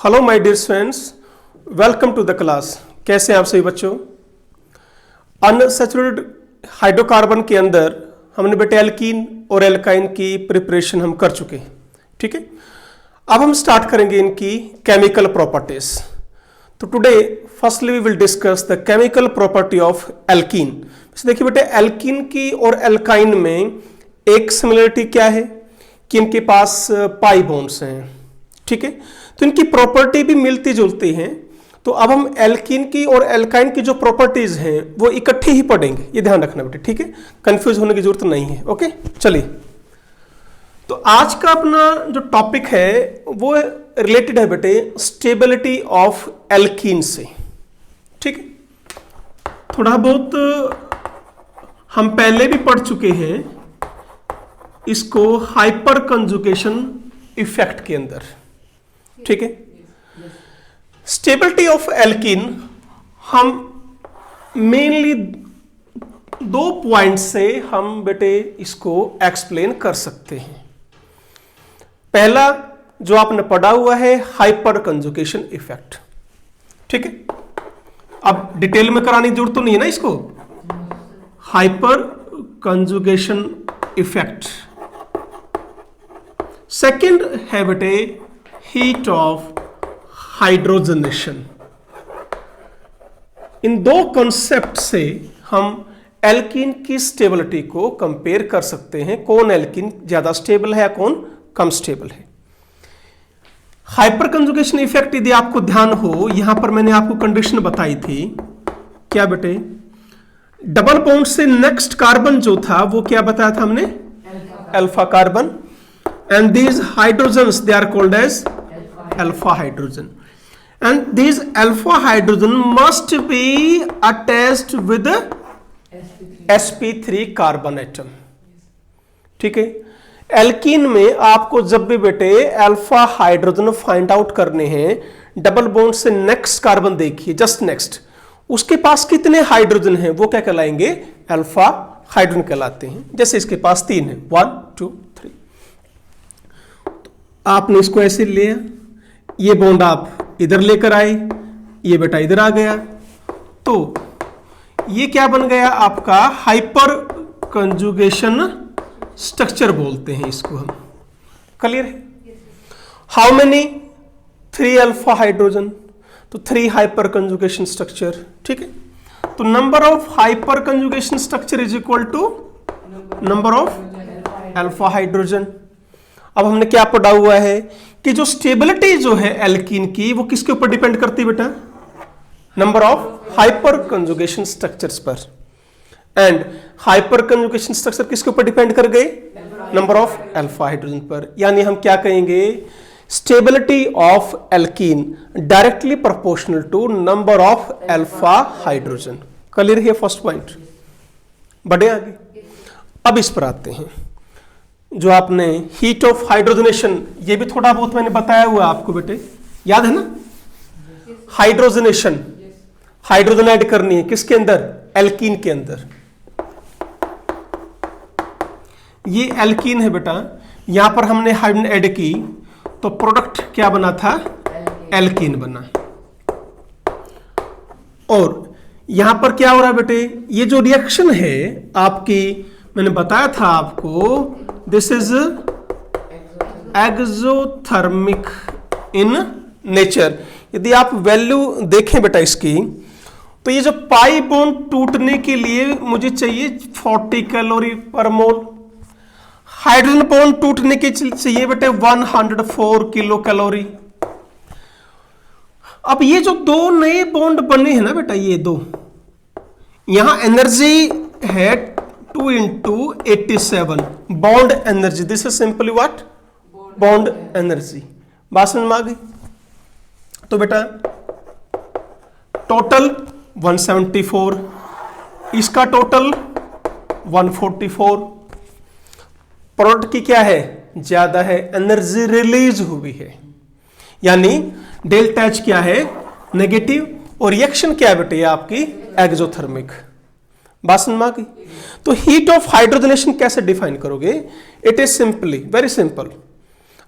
Hello my dear students, welcome to the class. कैसे हैं आप सभी बच्चों। अनसैचुरेटेड हाइड्रोकार्बन के अंदर हमने बेटे एल्कीन और एल्काइन की प्रिपरेशन हम कर चुके हैं, ठीक है। अब हम स्टार्ट करेंगे इनकी केमिकल प्रॉपर्टीज। तो today firstly we will discuss the chemical property of alkene. देखिए बेटे, एल्कीन की और एल्काइन में एक सिमिलरिटी क्या है कि इनके पास पाई बॉन्ड्स हैं, ठीक है। तो इनकी प्रॉपर्टी भी मिलती जुलती हैं। तो अब हम एल्कीन की और एल्काइन की जो प्रॉपर्टीज हैं वो इकट्ठी ही पढ़ेंगे, ये ध्यान रखना बेटे, ठीक है। कंफ्यूज होने की जरूरत नहीं है, ओके। चलिए, तो आज का अपना जो टॉपिक है वो रिलेटेड है बेटे स्टेबिलिटी ऑफ एल्कीन से, ठीक है। थोड़ा बहुत हम पहले भी पढ़ चुके हैं इसको हाइपर कंजुगेशन इफेक्ट के अंदर, ठीक है। स्टेबिलिटी ऑफ एल्कीन हम मेनली दो पॉइंट से हम बेटे इसको एक्सप्लेन कर सकते हैं। पहला जो आपने पढ़ा हुआ है हाइपर कंजुगेशन इफेक्ट, ठीक है। अब डिटेल में कराने की जरूरत तो नहीं है ना इसको। Hyper conjugation effect. सेकंड है बेटे हीट ऑफ हाइड्रोजनेशन। इन दो कॉन्सेप्ट से हम एल्कीन की स्टेबिलिटी को कंपेयर कर सकते हैं, कौन एल्कीन ज्यादा स्टेबल है, कौन कम स्टेबल है। हाइपर कंजुगेशन इफेक्ट यदि आपको ध्यान हो, यहां पर मैंने आपको कंडीशन बताई थी क्या बेटे, डबल बॉन्ड से नेक्स्ट कार्बन जो था वो क्या बताया था हमने, alpha carbon, and these hydrogens they are called as alpha hydrogen, and these alpha hydrogen must be attached with sp3 carbon atom, ठीक है। एल्कीन में आपको जब भी बेटे अल्फा हाइड्रोजन फाइंड आउट करने हैं, डबल बॉन्ड से नेक्स्ट कार्बन देखिए, जस्ट नेक्स्ट, उसके पास कितने हाइड्रोजन हैं वो क्या कहलाएंगे, अल्फा हाइड्रोजन कहलाते हैं। जैसे इसके पास 3 है, 1 2 3। आपने इसको ऐसे लिया, ये बॉन्ड आप इधर लेकर आए, ये बेटा इधर आ गया, तो ये क्या बन गया आपका हाइपर कंजुगेशन स्ट्रक्चर बोलते हैं इसको हम। क्लियर है। हाउ मेनी, 3 अल्फा हाइड्रोजन, तो 3 हाइपर कंजुगेशन स्ट्रक्चर, ठीक है। तो number of hyperconjugation structure is equal to number of alpha hydrogen. अब हमने क्या पढ़ा हुआ है कि जो स्टेबिलिटी जो है एल्कीन की वो किसके ऊपर डिपेंड करती है बेटा, number of hyper conjugation structures पर। एंड हाइपर कंजुगेशन स्ट्रक्चर किसके ऊपर डिपेंड कर गए, नंबर ऑफ अल्फा हाइड्रोजन पर। यानी हम क्या कहेंगे, stability of alkene directly proportional to number of alpha hydrogen. Clear है फर्स्ट पॉइंट। बढ़े आगे, अब इस पर आते हैं जो आपने हीट ऑफ हाइड्रोजनेशन, ये भी थोड़ा बहुत मैंने बताया हुआ आपको बेटे, याद है ना। हाइड्रोजनेशन, हाइड्रोजन ऐड करनी है किसके अंदर, एल्कीन के अंदर। ये एल्कीन है बेटा, यहां पर हमने हाइड्रोजन ऐड की तो प्रोडक्ट क्या बना था, एल्कीन बना। और यहां पर क्या हो रहा है बेटे, ये जो रिएक्शन है आपकी, मैंने बताया था आपको, this is exothermic in nature. यदि आप वैल्यू देखें बेटा इसकी, तो ये जो पाई बॉन्ड टूटने के लिए मुझे चाहिए 40 कैलोरी पर मोल, हाइड्रोजन बॉन्ड टूटने के चाहिए बेटे 104 किलो कैलोरी। अब ये जो दो नए बॉन्ड बने हैं ना बेटा, ये दो, यहां एनर्जी है 2 into 87 bond energy. This is simply what, bond energy. बात समझ में आ गई। तो बेटा टोटल 174, इसका टोटल 144। प्रोडक्ट की क्या है, ज्यादा है, एनर्जी रिलीज हुई है, यानी डेल्टा एच क्या है, नेगेटिव, और रिएक्शन क्या है बेटे आपकी एक्सोथर्मिक। बात समझ में आ गई। तो हीट ऑफ हाइड्रोजनेशन कैसे डिफाइन करोगे, it is simply very simple,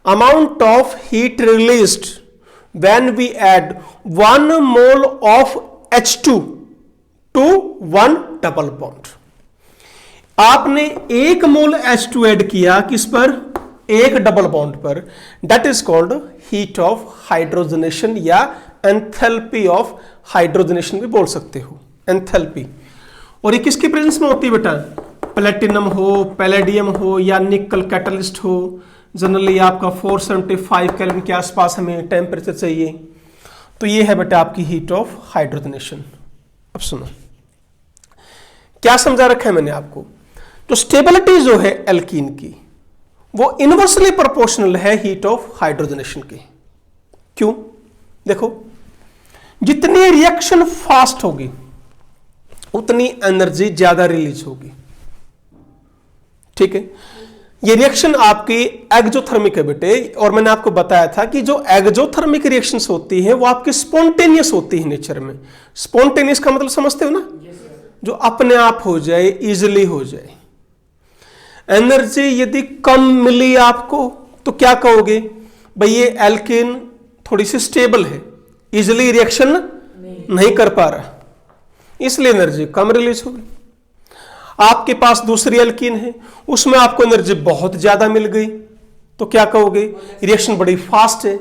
amount of heat released when we add 1 mole of H2 to 1 double bond. आपने 1 मोल H2 ऐड किया किस पर? एक डबल बॉन्ड पर। That is called heat of hydrogenation या enthalpy of hydrogenation भी बोल सकते हो, एंथैल्पी। और ये किसकी प्रेजेंस में होती है बेटा? प्लेटिनम हो, पैलेडियम हो या निकल कैटलिस्ट हो। जनरली आपका 475 केल्विन के आसपास हमें टेम्परेचर चाहिए। तो ये है बेटा आपकी हीट ऑफ हाइड्रोजनेशन। अब सुनो क्या समझा रखा है मैंने आपको। तो स्टेबिलिटी जो है एल्कीन की वो इनवर्सली प्रोपोर्शनल है हीट ऑफ हाइड्रोजनेशन के। क्यों? देखो, जितनी रिएक्शन फास्ट होगी उतनी एनर्जी ज्यादा रिलीज होगी। ठीक है, ये रिएक्शन आपकी एक्जोथर्मिक है बेटे। और मैंने आपको बताया था कि जो एक्जोथर्मिक रिएक्शंस होती है वो आपकी स्पॉन्टेनियस होती है नेचर में। स्पॉन्टेनियस का मतलब समझते हो ना? जो अपने आप हो जाए, इजिली हो जाए। एनर्जी यदि कम मिली आपको तो क्या कहोगे? भाई ये एल्कीन थोड़ी सी स्टेबल है, इजिली रिएक्शन नहीं कर पा रहा, इसलिए एनर्जी कम रिलीज होगी। आपके पास दूसरी एल्कीन है, उसमें आपको एनर्जी बहुत ज्यादा मिल गई, तो क्या कहोगे? रिएक्शन बड़ी फास्ट है।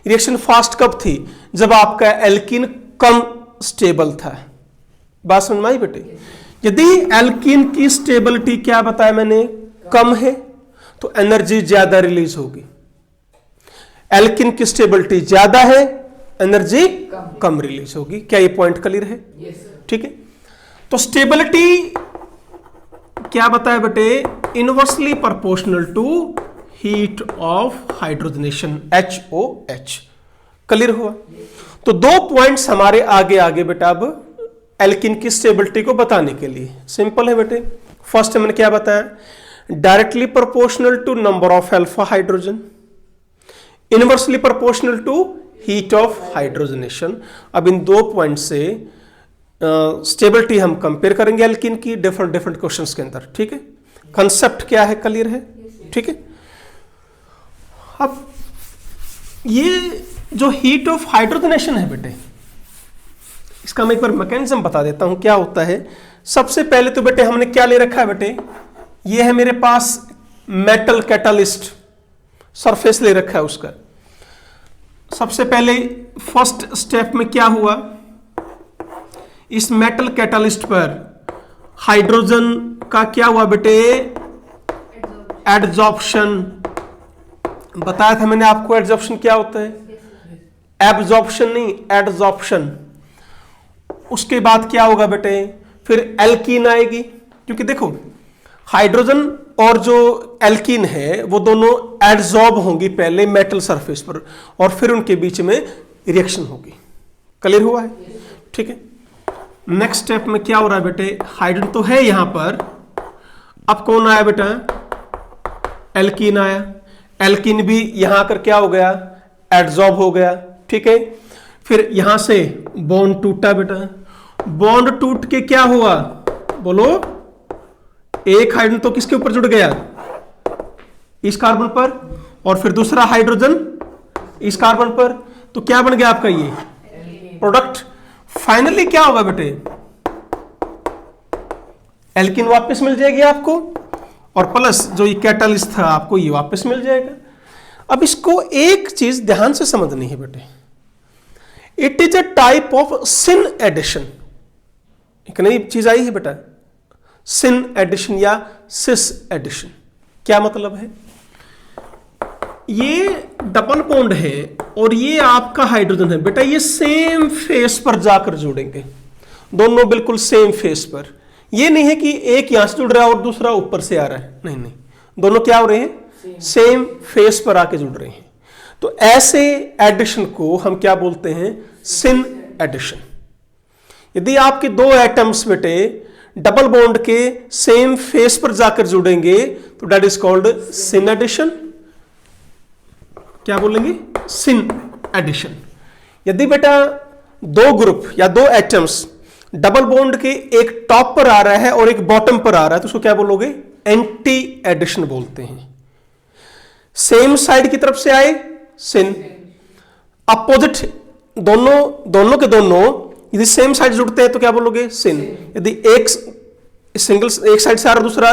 रिएक्शन फास्ट कब थी? जब आपका एल्कीन कम स्टेबल था। बात समझ में आई बेटे? यदि एल्कीन की स्टेबिलिटी क्या बताया मैंने? कम है, तो एनर्जी ज्यादा रिलीज होगी। एल्कीन की स्टेबिलिटी ज्यादा है, एनर्जी कम रिलीज होगी। क्या ये पॉइंट क्लियर है? ठीक है। तो स्टेबिलिटी क्या बताया बेटे? Inversely proportional to heat of hydrogenation, HOH। Clear हुआ? तो 2 पॉइंट्स हमारे आगे आगे बेटा अब एल्कीन की स्टेबिलिटी को बताने के लिए। सिंपल है बेटे। फर्स्ट मैंने क्या बताया? Directly proportional to number of alpha hydrogen, inversely proportional to heat of hydrogenation. अब इन 2 पॉइंट से स्टेबिलिटी हम कंपेयर करेंगे एल्कीन की डिफरेंट क्वेश्चंस के अंदर। ठीक है, कंसेप्ट क्या है? क्लियर है? ठीक है। अब ये जो हीट ऑफ हाइड्रोजनेशन है बेटे, इसका मैं एक बार मैकेनिज्म बता देता हूं क्या होता है। सबसे पहले तो बेटे हमने क्या ले रखा है बेटे? ये है मेरे पास मेटल कैटालिस्ट, सरफेस ले रखा है उसका। सबसे पहले फर्स्ट स्टेप में क्या हुआ? इस मेटल कैटालिस्ट पर हाइड्रोजन का क्या हुआ बेटे? एडजॉर्प्शन। बताया था मैंने आपको एडजॉर्प्शन क्या होता है? एब्जॉर्प्शन नहीं, एडजॉर्प्शन। उसके बाद क्या होगा बेटे? फिर एल्कीन आएगी, क्योंकि देखो हाइड्रोजन और जो एल्कीन है वो दोनों एडजॉर्ब होंगी पहले मेटल सरफेस पर, और फिर उनके बीच में रिएक्शन होगी। क्लियर हुआ है? ठीक है। नेक्स्ट स्टेप में क्या हो रहा है बेटे? हाइड्रोजन तो है यहां पर, अब कौन आया बेटा? एल्कीन आया। एल्कीन भी यहां आकर क्या हो गया? एडजॉर्ब हो गया। ठीक है। फिर यहां से बॉन्ड टूटा बेटा। बॉन्ड टूट के क्या हुआ? बोलो। एक हाइड्रोजन तो किसके ऊपर जुड़ गया? इस कार्बन पर, और फिर दूसरा हाइड्रोजन इस कार्बन पर। तो क्या बन गया आपका ये प्रोडक्ट? फाइनली क्या होगा बेटे? एल्कीन वापस मिल जाएगी आपको, और प्लस जो ये कैटालिस्ट था आपको ये वापस मिल जाएगा। अब इसको एक चीज ध्यान से समझनी है बेटे, it is a type of syn addition. एक नई चीज आई है बेटा, सिन एडिशन या सिस एडिशन। क्या मतलब है? ये डबल बॉन्ड है और ये आपका हाइड्रोजन है बेटा, ये सेम फेस पर जाकर जुड़ेंगे, दोनों बिल्कुल सेम फेस पर। ये नहीं है कि एक यहां से जुड़ रहा है और दूसरा ऊपर से आ रहा है, नहीं नहीं, दोनों क्या हो रहे हैं? सेम फेस पर आके जुड़ रहे हैं। तो ऐसे एडिशन को हम क्या बोलते हैं? Syn addition. यदि आपके 2 एटम्स बेटे डबल बॉन्ड के सेम फेस पर जाकर जुड़ेंगे तो that is called syn addition. क्या बोलेंगे? Syn addition. यदि बेटा 2 ग्रुप या 2 एटम्स डबल बॉन्ड के एक टॉप पर आ रहा है और एक बॉटम पर आ रहा है तो उसको क्या बोलोगे? एंटी एडिशन बोलते हैं। सेम साइड की तरफ से आए सिन, अपोजिट दोनों के दोनों यदि सेम साइड जुड़ते हैं तो क्या बोलोगे? सिन। यदि एक साइड से आ रहा दूसरा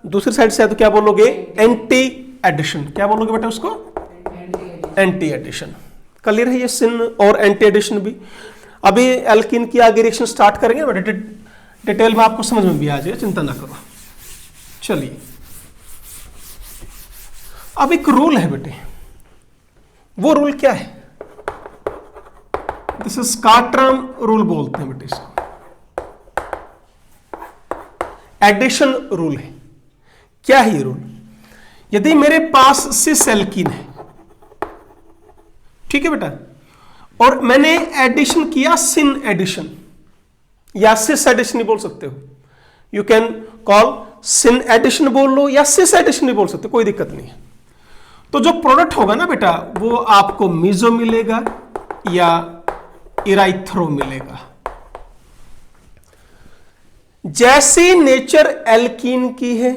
दूसरी साइड से है तो क्या बोलोगे? Anti addition. क्या बोलोगे बेटा उसको? Anti addition. क्लियर है ये सिन और एंटी एडिशन भी। अभी एल्कीन की आगे रिएक्शन स्टार्ट करेंगे बेटा, डिटेल में आपको समझ में भी आ जाएगा, चिंता ना करो। चलिए, अब एक रूल है बेटे, वो रूल क्या है? दिस इज कार्ट्राम रूल बोलते हैं बेटे इसको। एडिशन रूल है। क्या है ये रूल? यदि मेरे पास सिस एल्कीन है, ठीक है बेटा, और मैंने एडिशन किया सिन एडिशन, या सिस एडिशन ही बोल सकते हो, you can call syn addition बोल लो या सिस एडिशन भी बोल सकते हो, कोई दिक्कत नहीं है। तो जो प्रोडक्ट होगा ना बेटा वो आपको मीजो मिलेगा या इराइथ्रो मिलेगा। जैसी नेचर एल्कीन की है,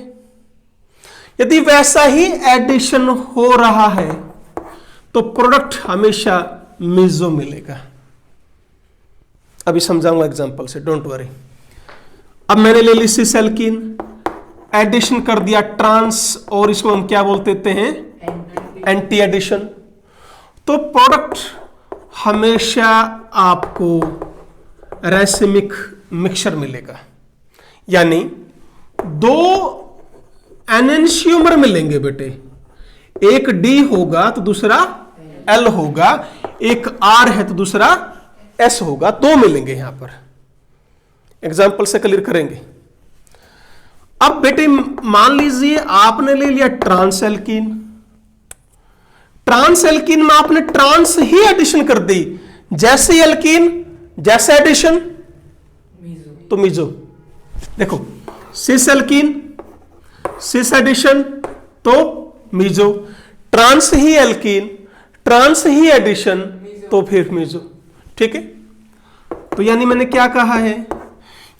यदि वैसा ही एडिशन हो रहा है तो प्रोडक्ट हमेशा मीजो मिलेगा। अभी समझाऊंगा एग्जांपल से, डोंट वरी। अब मैंने ले ली सिस एल्कीन, एडिशन कर दिया ट्रांस, और इसको हम क्या बोलते हैं? Anti addition. तो प्रोडक्ट हमेशा आपको रेसिमिक मिक्सचर मिलेगा, यानी दो एनेंशियोमर मिलेंगे बेटे, एक डी होगा तो दूसरा एल होगा, एक आर है तो दूसरा एस होगा, दो मिलेंगे यहां पर। एग्जाम्पल से क्लियर करेंगे। अब बेटे मान लीजिए आपने ले लिया ट्रांस एल्कीन, ट्रांस एल्कीन में आपने ट्रांस ही एडिशन कर दी, जैसे एल्कीन जैसे एडिशन तो मीजो। देखो सिस एल्कीन सिस एडिशन तो मीजो, ट्रांस ही एल्कीन ट्रांस ही एडिशन तो फिर मीजो। ठीक है, तो यानी मैंने क्या कहा है,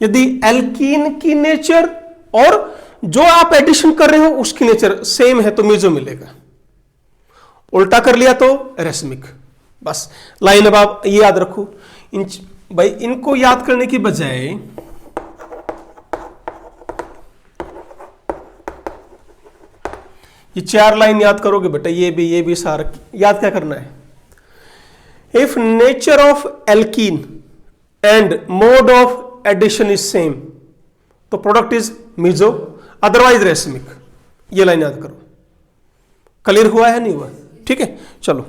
यदि एल्कीन की नेचर और जो आप एडिशन कर रहे हो उसकी नेचर सेम है तो मीजो मिलेगा, उल्टा कर लिया तो रेसमिक। बस लाइन अब आप ये याद रखो। भाई इनको याद करने की बजाय ये चार लाइन याद करोगे बेटा, ये भी सारा याद क्या करना है। If nature of alkene and mode of addition is same तो product is meso, otherwise racemic. ये लाइन याद करो। क्लियर हुआ है नहीं हुआ? ठीक है, चलो।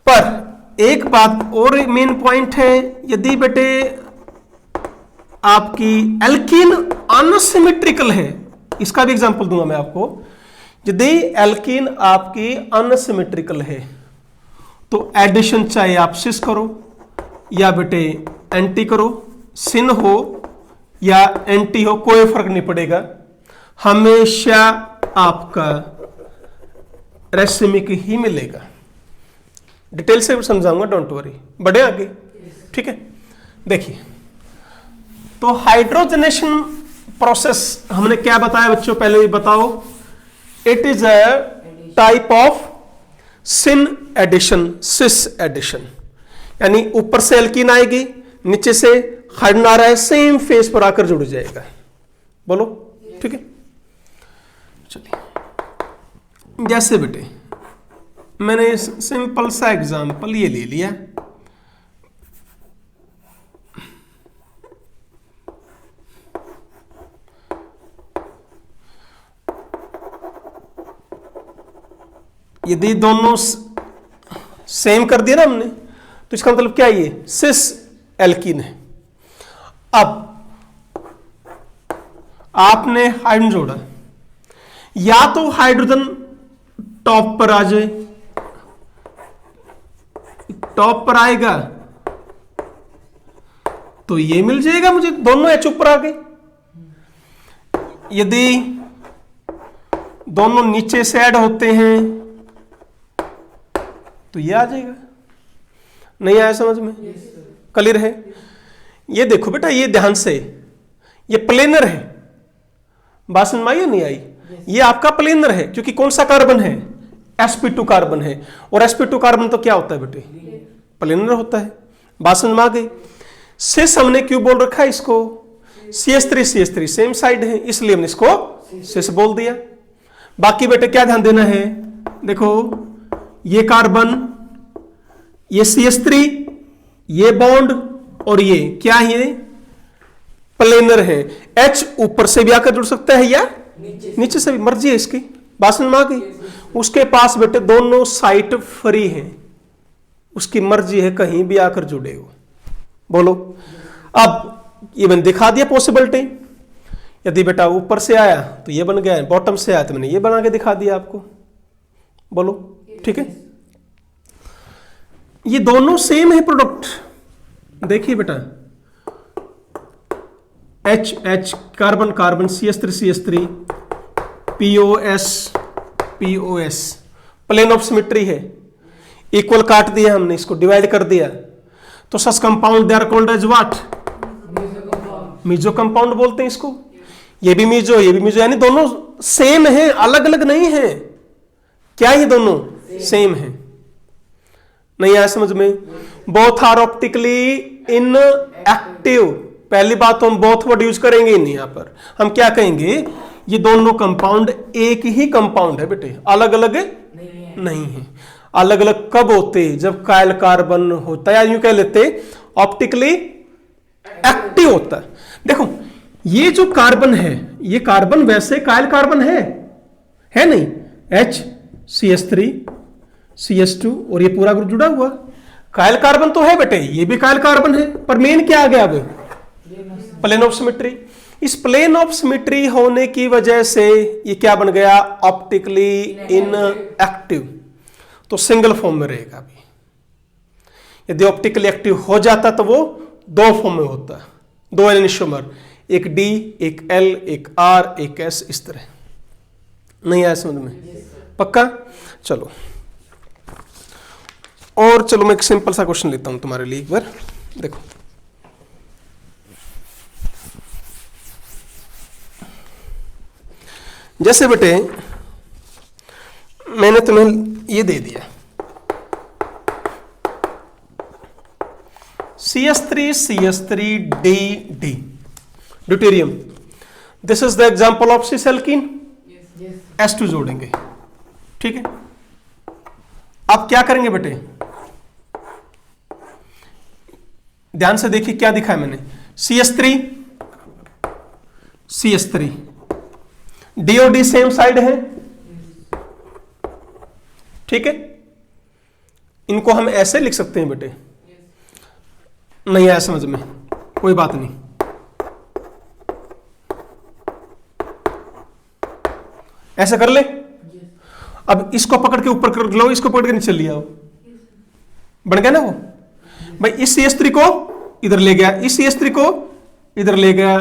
पर एक बात और मेन पॉइंट है, यदि बेटे आपकी एल्कीन अनसिमेट्रिकल है, इसका भी एग्जांपल दूंगा मैं आपको। यदि एल्कीन आपकी अनसिमेट्रिकल है तो एडिशन चाहे आप सिस करो या बेटे एंटी करो, सिन हो या एंटी हो, कोई फर्क नहीं पड़ेगा, हमेशा आपका रेसिमिक ही मिलेगा। डिटेल से समझाऊंगा, डोंट वरी। बढ़े आगे? ठीक है, देखिए तो हाइड्रोजनेशन प्रोसेस हमने क्या बताया बच्चों, पहले भी बताओ। It is a type of syn addition, cis addition, यानी ऊपर से एल्कीन आएगी, नीचे से हाइड्रोजन आ रहा है, सेम फेस पर आकर जुड़ जाएगा। बोलो ठीक है। चलिए, जैसे बेटे मैंने सिंपल सा एग्जांपल ये ले लिया, यदि दोनों सेम कर दिया ना हमने तो इसका मतलब क्या है, ये सिस एल्कीन है। अब आपने हाइड्रोजन जोड़ा, या तो हाइड्रोजन टॉप पर आ जाए, टॉप पर आएगा तो ये मिल जाएगा मुझे, दोनों एच ऊपर आ गए। यदि दोनों नीचे से ऐड होते हैं तो ये आ जाएगा। नहीं आया समझ में? क्लियर है? ये देखो बेटा, ये ध्यान से, ये प्लेनर है, बात समझ में आई या नहीं आई? ये आपका प्लेनर है, क्योंकि कौन सा कार्बन है? sp2 कार्बन है, और sp2 कार्बन तो क्या होता है बेटे, प्लेनर होता है। बात समझ में आ गई। सिस हमने क्यों बोल रखा है इसको, CH3 सेम साइड है, इसलिए हमने इसको सिस बोल दिया। बाकी बेटे क्या ध्यान देना है, देखो ये कार्बन, ये CH3, ये बॉन्ड, और ये क्या है, प्लेनर है। H ऊपर से भी आकर जुड़ सकता है या नीचे से भी, मर्जी है इसकी। बात समझ में आ गई। उसके पास बेटे दोनों साइट फ्री हैं, उसकी मर्जी है कहीं भी आकर जुड़े हो। बोलो, अब ये मैंने दिखा दिया पॉसिबिलिटी। यदि बेटा ऊपर से आया तो ये बन गया, बॉटम से आया तो मैंने ये बना के दिखा दिया आपको। बोलो ठीक है। ये दोनों सेम है प्रोडक्ट। देखिए बेटा, H H carbon carbon, CH3 POS plane of symmetry है। इक्वल काट दिया हमने, इसको डिवाइड कर दिया, तो such compound they are called as what, meso compound बोलते हैं इसको। ये भी मीजो, ये भी मीजो, यानी दोनों सेम है, अलग अलग नहीं है। क्या ये दोनों सेम है? नहीं आया समझ में? Both are optically inactive. पहली बात तो हम बोथ वर्ड यूज करेंगे नहीं, यहां पर हम क्या कहेंगे, ये दोनों कंपाउंड एक ही कंपाउंड है बेटे, अलग अलग नहीं है। अलग अलग कब होते, जब कायल कार्बन होता है, या यूं कह लेते ऑप्टिकली एक्टिव होता है। देखो ये जो कार्बन है, ये कार्बन वैसे कायल कार्बन है नहीं, H CH3 CH2 और ये पूरा ग्रुप जुड़ा हुआ कायल कार्बन तो है बेटे, ये भी कायल कार्बन है, पर मेन क्या आ गया अब, प्लेन ऑफ सिमेट्री। इस प्लेन ऑफ सिमेट्री होने की वजह से ये क्या बन गया, ऑप्टिकली इनएक्टिव, तो सिंगल फॉर्म में रहेगा। अभी यदि ऑप्टिकली एक्टिव हो जाता तो वो दो फॉर्म में होता, दो एनिशोमर, एक D एक L एक R एक S, इस तरह। नहीं आया समझ में? पक्का? चलो, और चलो मैं एक सिंपल सा क्वेश्चन लेता हूं तुम्हारे लिए एक बार। देखो जैसे बेटे मैंने तुम्हें ये दे दिया CH3 deuterium, this is the example of cis alkene. S2 जोड़ेंगे, ठीक है। अब क्या करेंगे बेटे, ध्यान से देखिए क्या दिखा है मैंने, CH3 D और D सेम साइड है, ठीक है। इनको हम ऐसे लिख सकते हैं बेटे। नहीं आया समझ में? कोई बात नहीं, ऐसे कर ले। अब इसको पकड़ के ऊपर कर लो, इसको पकड़ के नीचे ले आओ, बन गया ना वो। भाई इस CH3 को इधर ले गया, इस CH3 को इधर ले गया,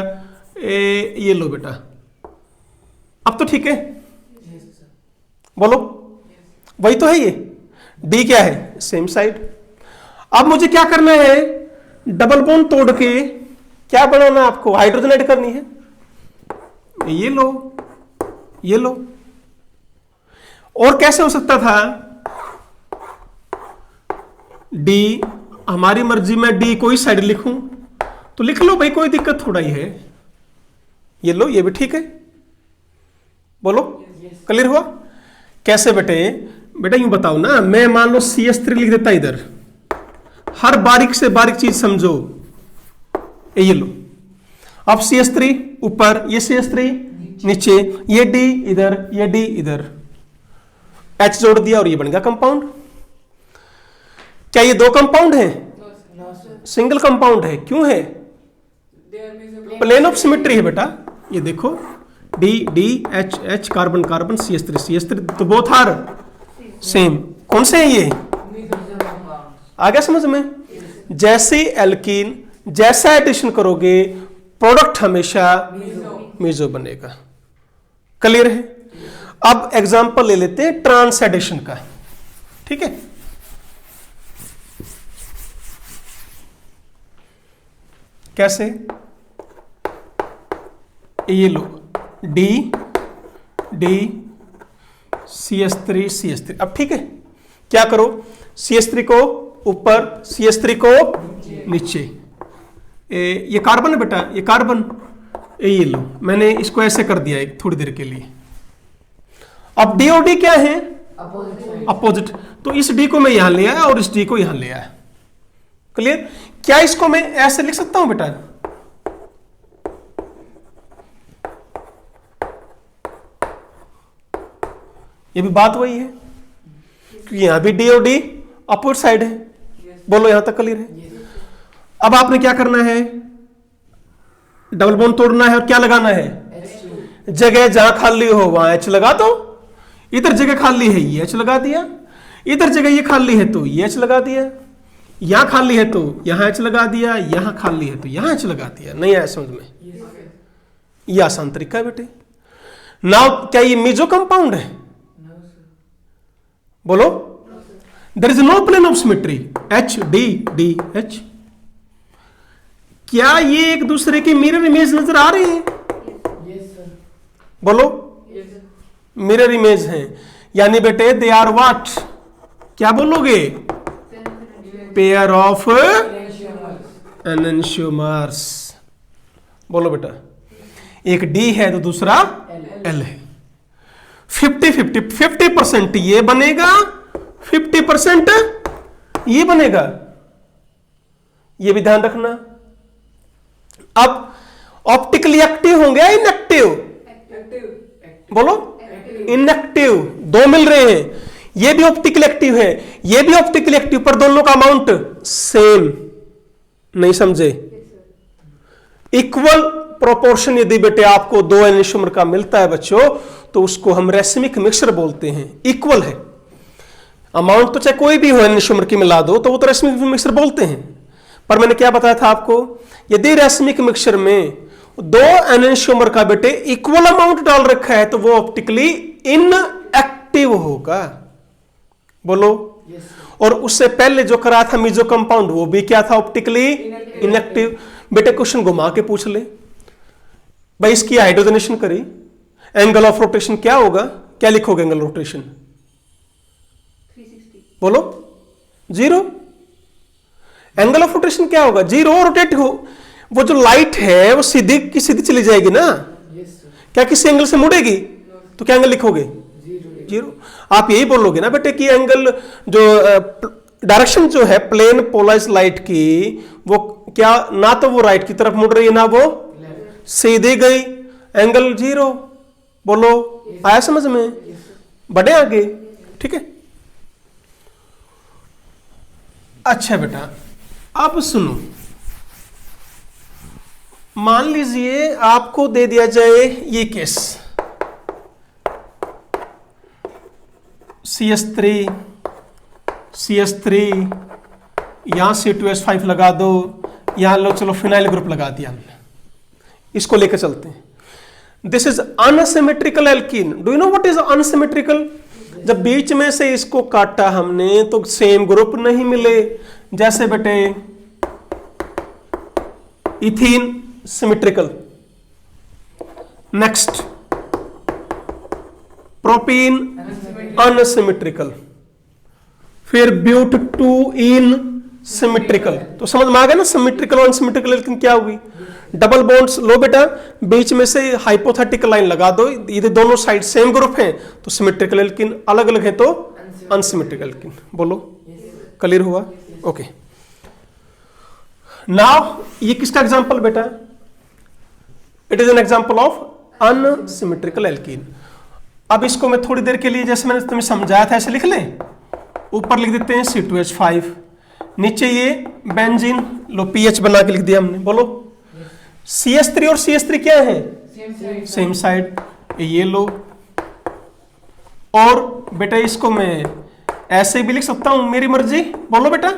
ये लो बेटा। अब तो ठीक है, बोलो वही तो है। ये D क्या है, सेम साइड। अब मुझे क्या करना है, डबल बॉन्ड तोड़ के क्या बनाना, आपको हाइड्रोजन ऐड करनी है। ये लो, ये लो। और कैसे हो सकता था, D हमारी मर्जी में D कोई साइड लिखूं तो लिख लो भाई, कोई दिक्कत थोड़ा ही है। ये लो, ये भी ठीक है। बोलो क्लियर हुआ? कैसे बेटे, बेटा यूं बताओ ना, मैं मान लो CH3 लिख देता इधर, हर बारीक से बारीक चीज समझो। ये लो, अब CH3 ऊपर, ये CH3 नीचे, ये D इधर, ये D इधर, H जोड़ दिया और ये बन गया कंपाउंड। क्या ये दो कंपाउंड है? सिंगल कंपाउंड है। क्यों है? प्लेन ऑफ सिमेट्री है बेटा। ये देखो D D H H carbon carbon CH3 तो बोथ आर सेम। कौन से हैं ये? आ गया समझ में? जैसे एल्कीन जैसा एडिशन करोगे प्रोडक्ट हमेशा मीजो बनेगा। क्लियर है? अब एग्जांपल ले लेते हैं ट्रांस एडिशन का, ठीक है। कैसे? ये लो, D D CH3 CH3। अब ठीक है, क्या करो, CH3 को ऊपर, CH3 को नीचे। ये कार्बन है बेटा, ये कार्बन, ये लो, मैंने इसको ऐसे कर दिया एक थोड़ी देर के लिए। अब डी और डी क्या है, अपोजिट, तो इस डी को मैं यहां ले आया और इस डी को यहां ले आया। क्लियर? क्या इसको मैं ऐसे लिख सकता हूं बेटा, ये भी बात वही है, क्योंकि यहां भी डी और डी अपोजिट साइड है। बोलो यहां तक क्लियर है? अब आपने क्या करना है, डबल बॉन्ड तोड़ना है और क्या लगाना है, जगह जहां खाली हो वहां H लगा दो। इधर जगह खाली है, ये H लगा दिया। इधर जगह ये खाली है तो ये H लगा दिया। यहां खाली है तो यहां H लगा दिया, यहां खाली है तो यहां H लगा दिया। नहीं आया समझ में? ये आसान तरीका है बेटे। नाउ क्या ये मीजो कंपाउंड है? बोलो, there is no plane of symmetry, H D D H। क्या ये एक दूसरे की मिरर इमेज नजर आ रही है? बोलो, मिरर इमेज है, यानी बेटे दे आर व्हाट, क्या बोलोगे, पेयर ऑफ एनंशियोमर्स। बोलो बेटा, एक D है तो दूसरा L है। 50-50 ये बनेगा, 50% ये बनेगा, ये भी ध्यान रखना। अब ऑप्टिकली एक्टिव होंगे या इनएक्टिव? बोलो, इनएक्टिव। दो मिल रहे हैं, ये भी ऑप्टिकली एक्टिव है, ये भी ऑप्टिकली एक्टिव, पर दोनों का अमाउंट सेम। नहीं समझे? इक्वल प्रोपोर्शन यदि बेटे आपको दो एनोनिमर का मिलता है बच्चों, तो उसको हम रेसिमिक मिक्सचर बोलते हैं। इक्वल है अमाउंट, तो चाहे कोई भी हो एनोनिमर की मिला दो तो वो तो रेसिमिक मिक्सचर बोलते हैं। पर मैंने क्या बताया था आपको, यदि रेसिमिक मिक्सचर में दो एनोनिमर का बेटे इक्वल अमाउंट डाल रखा है तो वो ऑप्टिकली इनएक्टिव होगा। बोलो, और उससे पहले जो करा था मीजो कंपाउंड, वो भी क्या था, ऑप्टिकली इनएक्टिव। बेटे क्वेश्चन घुमा के पूछ ले, भाई इसकी हाइड्रोजनेशन करी, एंगल ऑफ रोटेशन क्या होगा, क्या लिखोगे एंगल रोटेशन? 360। बोलो, 0। एंगल ऑफ रोटेशन क्या होगा, 0। रोटेट हो, वो जो लाइट है वो सीधी की सीधी चली जाएगी ना, क्या किसी एंगल से मुड़ेगी? तो क्या एंगल लिखोगे, 0। आप यही बोलोगे ना बेटे कि एंगल जो डायरेक्शन जो है प्लेन पोलराइज लाइट की, वो क्या ना तो वो राइट की तरफ मुड़ रही है ना वो सीधी गई, एंगल 0। बोलो, आया समझ में? बढ़े आगे, ठीक है। अच्छा बेटा, अब सुनो, मान लीजिए आपको दे दिया जाए ये केस, CH3 यहां C2H5 लगा दो, यहां लो चलो फिनाइल ग्रुप लगा दिया हमने, इसको लेकर चलते हैं। This is unsymmetrical alkene. Do you know what is unsymmetrical? जब बीच में से इसको काटा हमने तो सेम ग्रुप नहीं मिले। जैसे बेटे ethene symmetrical, next propene unsymmetrical, फिर ब्यूट 2इन सिमेट्रिकल। तो समझ में आ गया ना, सिमेट्रिकल और अनसिमेट्रिकल एल्कीन क्या होगी? डबल बॉन्ड्स लो बेटा, बीच में से हाइपोथेटिकल लाइन लगा दो, ये दोनों साइड सेम ग्रुप हैं तो सिमेट्रिकल एल्कीन, अलग अलग है तो अनसिमेट्रिकल एल्कीन। बोलो, क्लियर हुआ? ओके। नाउ ये किसका एग्जांपल बेटा? It is an example of unsymmetrical alkene. अब इसको मैं थोड़ी देर के लिए, जैसे मैंने तुम्हें समझाया था, ऐसे लिख लें। ऊपर लिख देते हैं C2H5, नीचे ये बेंजीन, लो पीएच बना के लिख दिया हमने। बोलो, CH3 और CH3 क्या है? सेम साइड, ये लो। और बेटा इसको मैं ऐसे भी लिख सकता हूं, मेरी मर्जी। बोलो बेटा,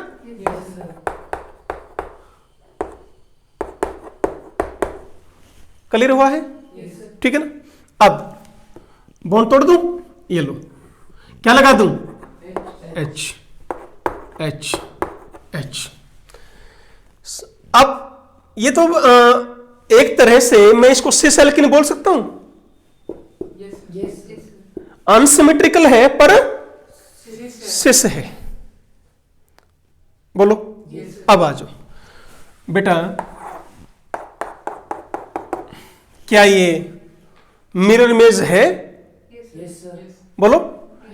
क्लियर हुआ है? ठीक है ना। अब बॉन्ड तोड़ दूं, ये लो, क्या लगा दूं? H H H। अब ये तो एक तरह से मैं इसको सिस एल्कीन बोल सकता हूं। अनसिमेट्रिकल है पर सिस है। बोलो अब आ जाओ बेटा, क्या ये मिरर इमेज है? बोलो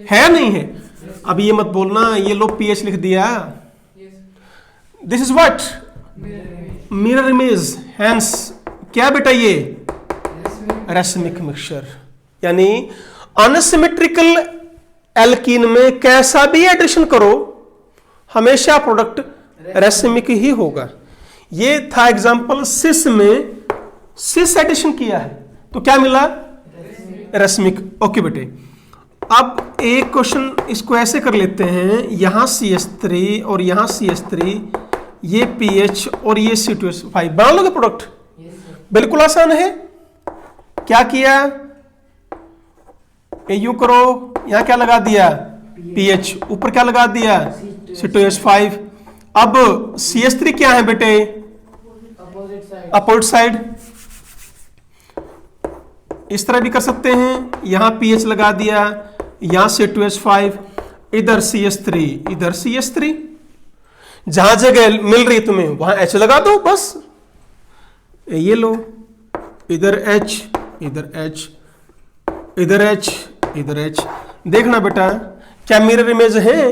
है नहीं है? अब ये मत बोलना ये लो पीएच लिख दिया, this is what mirror image, hence क्या बेटा ये रेसमिक मिक्सचर। यानी अनसिमेट्रिकल एल्कीन में कैसा भी एडिशन करो हमेशा प्रोडक्ट रेसमिक ही होगा। ये था एग्जांपल, सिस में सिस एडिशन किया है तो क्या मिला रेसमिक। ओके बेटे, अब एक क्वेश्चन इसको ऐसे कर लेते हैं, यहां CH3 और यहां CH3, ये पीएच और ये C2H5 बना लोगे प्रोडक्ट? बिल्कुल आसान है। क्या किया, यूं करो, यहां क्या लगा दिया पीएच, ऊपर क्या लगा दिया C2H5। अब CH3 क्या है बेटे अपोजिट साइड, इस तरह भी कर सकते हैं, यहां पीएच लगा दिया, यहां C2H5, इधर CH3 इधर CH3, जहां जगह मिल रही तुम्हें वहां H लगा दो बस। ये लो, इधर H इधर H इधर H इधर H। देखना बेटा क्या मिरर इमेज है?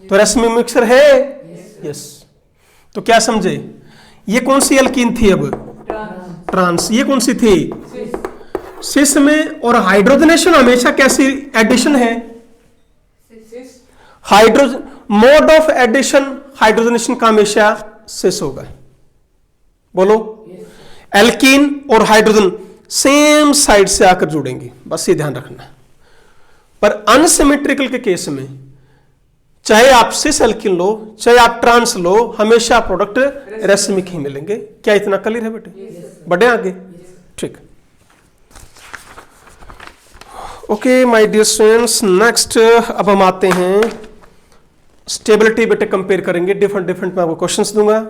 तो रेसमिक मिक्सचर है? यस। तो क्या समझे, ये कौन सी एल्कीन थी? अब ट्रांस। ये कौन सी थी? सिस में। और हाइड्रोजनेशन हमेशा कैसी एडिशन है? Hydrogen mode of addition hydrogenation का हमेशा सिस होगा। बोलो एल्कीन और हाइड्रोजन सेम साइड से आकर जुड़ेंगे, बस ये ध्यान रखना। पर अनसिमेट्रिकल के केस में चाहे आप सिस एल्कीन लो चाहे आप ट्रांस लो, हमेशा प्रोडक्ट रेसमिक ही मिलेंगे। क्या इतना क्लियर है बेटे? बढ़े आगे, ठीक। Okay my dear students, next अब हम आते हैं स्टेबिलिटी। बेटे कंपेयर करेंगे, डिफरेंट डिफरेंट मैं आपको क्वेश्चंस दूंगा,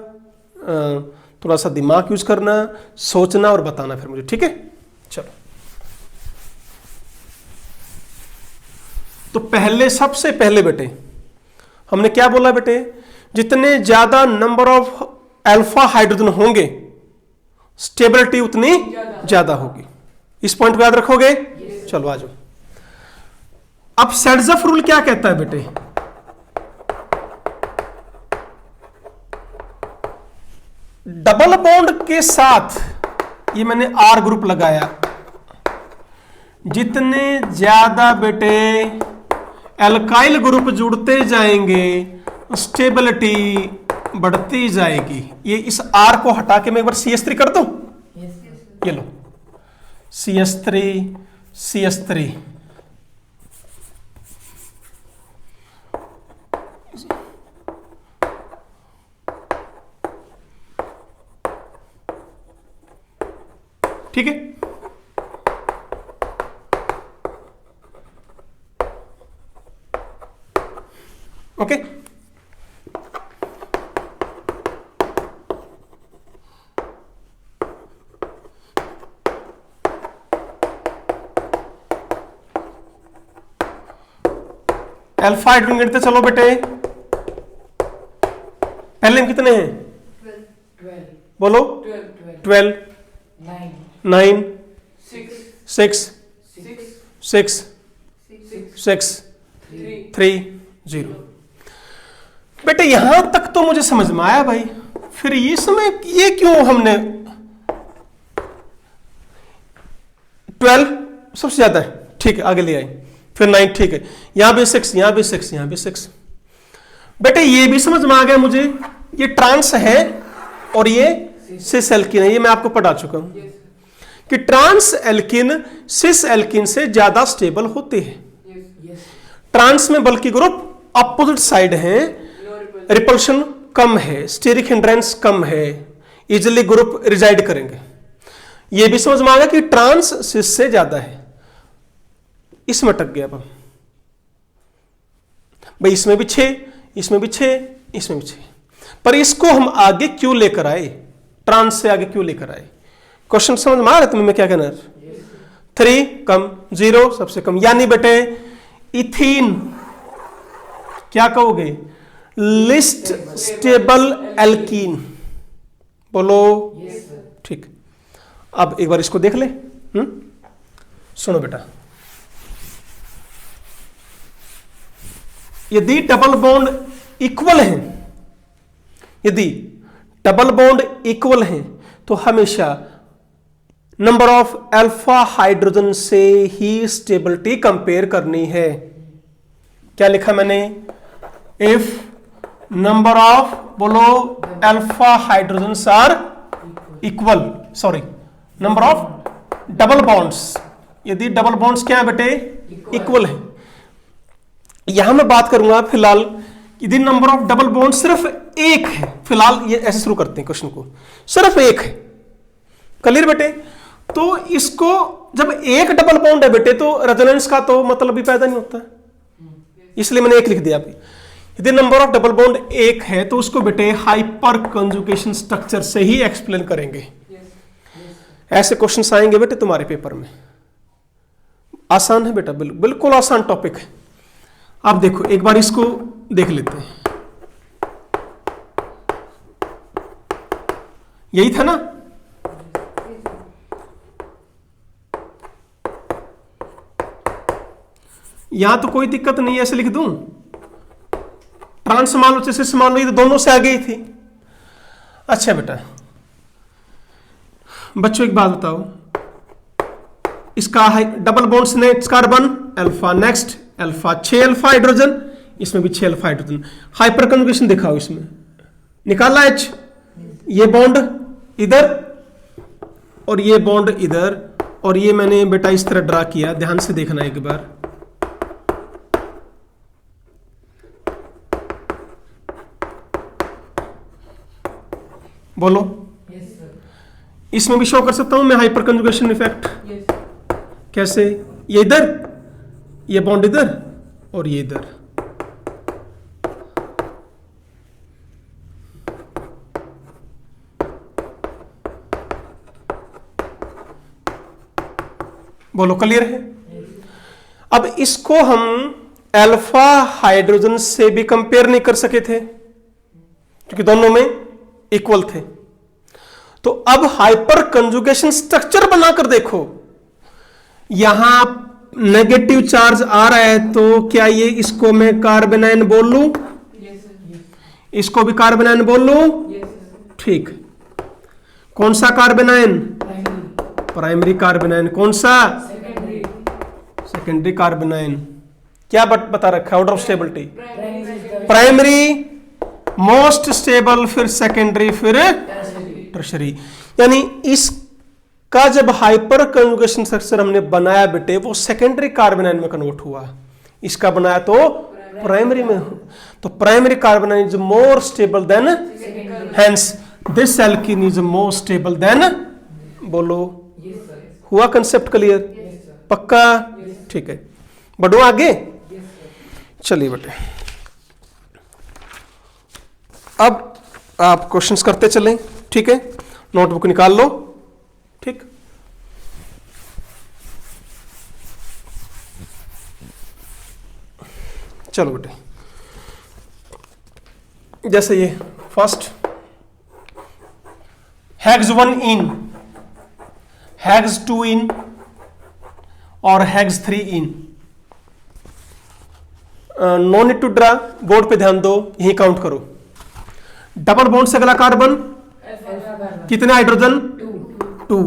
थोड़ा सा दिमाग यूज करना, सोचना और बताना फिर मुझे, ठीक है? चलो, तो पहले सबसे पहले बेटे हमने क्या बोला बेटे, जितने ज्यादा नंबर ऑफ अल्फा हाइड्रोजन होंगे स्टेबिलिटी उतनी ज्यादा होगी। इस पॉइंट को याद रखोगे? चलो आ जाओ। अब सेड्जफ रूल क्या कहता है बेटे? डबल बॉन्ड के साथ ये मैंने R ग्रुप लगाया, जितने ज्यादा बेटे एल्काइल ग्रुप जुड़ते जाएंगे स्टेबिलिटी बढ़ती जाएगी। ये इस R को हटा के मैं एक बार CH3 कर दूं? ये लो CH3 CH3, ठीक है? ओके, अल्फा हाइड्रोजन गिनते चलो बेटे। पहले कितने हैं? 12। बोलो 12 9 6 3 0। बेटे यहां तक तो मुझे समझ में आया भाई, फिर ये समय ये क्यों हमने 12 सबसे ज्यादा है, ठीक है, आगे ले आए, फिर 9, ठीक है, यहां भी 6 यहां भी 6 यहां भी 6। बेटे ये भी समझ में आ गया मुझे, ये ट्रांस है और ये सिस एल्कीन है, ये मैं आपको पढ़ा चुका हूं कि ट्रांस एल्कीन सिस एल्कीन से ज्यादा स्टेबल होते हैं। ट्रांस में बल्कि ग्रुप अपोजिट साइड है, रिपल्शन कम है, स्टेरिक हिंड्रेंस कम है, इजिली ग्रुप रिजाइड करेंगे। यह भी समझ में आ गया कि ट्रांस सिस से ज्यादा है। इसमें अटक गया अब भाई, इसमें भी 6 इसमें भी 6 इसमें भी 6, पर इसको हम आगे क्यों लेकर आए? ट्रांस से आगे क्यों लेकर आए? क्वेश्चन समझ में आ रहा है तुम्हें मैं क्या कहना? 3 कम, 0 सबसे कम, यानी बेटे इथीन क्या कहोगे, लिस्ट स्टेबल एल्कीन। बोलो ठीक। अब एक बार इसको देख ले। सुनो बेटा, यदि डबल बॉन्ड इक्वल हैं, यदि डबल बॉन्ड इक्वल हैं तो हमेशा नंबर ऑफ अल्फा हाइड्रोजन से ही स्टेबिलिटी कंपेयर करनी है। क्या लिखा मैंने, इफ नंबर ऑफ, बोलो, alpha hydrogen are equal, sorry number of double bonds, यदि डबल बॉन्ड्स क्या है बेटे, इक्वल है। यहां मैं बात करूंगा फिलहाल यदि नंबर ऑफ डबल बॉन्ड सिर्फ एक है, फिलहाल ये ऐसे शुरू करते हैं क्वेश्चन को, सिर्फ एक है, क्लियर बेटे। तो इसको जब एक डबल बॉन्ड है बेटे तो रेजोनेंस का तो मतलब भी पैदा नहीं होता, इसलिए मैंने एक लिख दिया अभी। यदि नंबर ऑफ डबल बॉन्ड एक है तो उसको बेटे हाइपर कंजुगेशन स्ट्रक्चर से ही एक्सप्लेन करेंगे। ऐसे क्वेश्चन आएंगे बेटे तुम्हारे पेपर में, आसान है बेटा, बिल्कुल आसान टॉपिक है। आप देखो एक बार इसको देख लेते हैं, यही था ना, यहां तो कोई दिक्कत नहीं है, ऐसे लिख दूं, ट्रांस मान लो, चेसिस मान लो, ये तो दोनों से आ गई थी। अच्छा बेटा बच्चों एक बात बताओ, इसका डबल बॉन्ड्स ने carbon alpha, next alpha, 6 alpha hydrogen, इसमें भी 6 अल्फा हाइड्रोजन, हाइपर कंजुगेशन दिखाओ, इसमें निकाला H, ये बॉन्ड इधर और ये बॉन्ड इधर, और ये मैंने बेटा इस तरह ड्रा किया, ध्यान से देखना एक बार। बोलो इसमें भी शो कर सकता हूं मैं हाइपर कंजुगेशन इफेक्ट, कैसे, ये इधर, ये बॉन्ड इधर और ये इधर, बोलो क्लियर है। अब इसको हम अल्फा हाइड्रोजन से भी कंपेयर नहीं कर सके थे क्योंकि दोनों में इक्वल थे। तो अब हाइपर कंजुगेशन स्ट्रक्चर बनाकर देखो, यहां नेगेटिव चार्ज आ रहा है तो क्या ये इसको मैं कार्बेनाइन बोल लूं, इसको भी कार्बेनाइन बोल लूं, ठीक। कौन सा कार्बेनाइन, प्राइमरी कार्बेनाइन, कौन सा, सेकेंडरी कार्बेनाइन। क्या बता रखा है order of stability, primary most stable, फिर सेकेंडरी, फिर टर्शरी। यानी इसका जब हाइपर कंजुगेशन स्ट्रक्चर हमने बनाया बेटे वो सेकेंडरी कार्बोनाइन में कन्वर्ट हुआ, इसका बनाया तो प्राइमरी में, तो primary carbanion is more stable than, hence this alkene is more stable than. बोलो हुआ कंसेप्ट क्लियर, पक्का, ठीक है। बढ़ो आगे, चलिए बेटे अब आप क्वेश्चंस करते चलें, ठीक है। नोटबुक निकाल लो, ठीक। चलो बेटे, जैसे ये first hex 1 ene, hex 2 ene और hex 3 ene. No need to draw, board पे ध्यान दो, यही काउंट करो। डबल बॉन्ड से अगला कार्बन, कितने हाइड्रोजन, 2,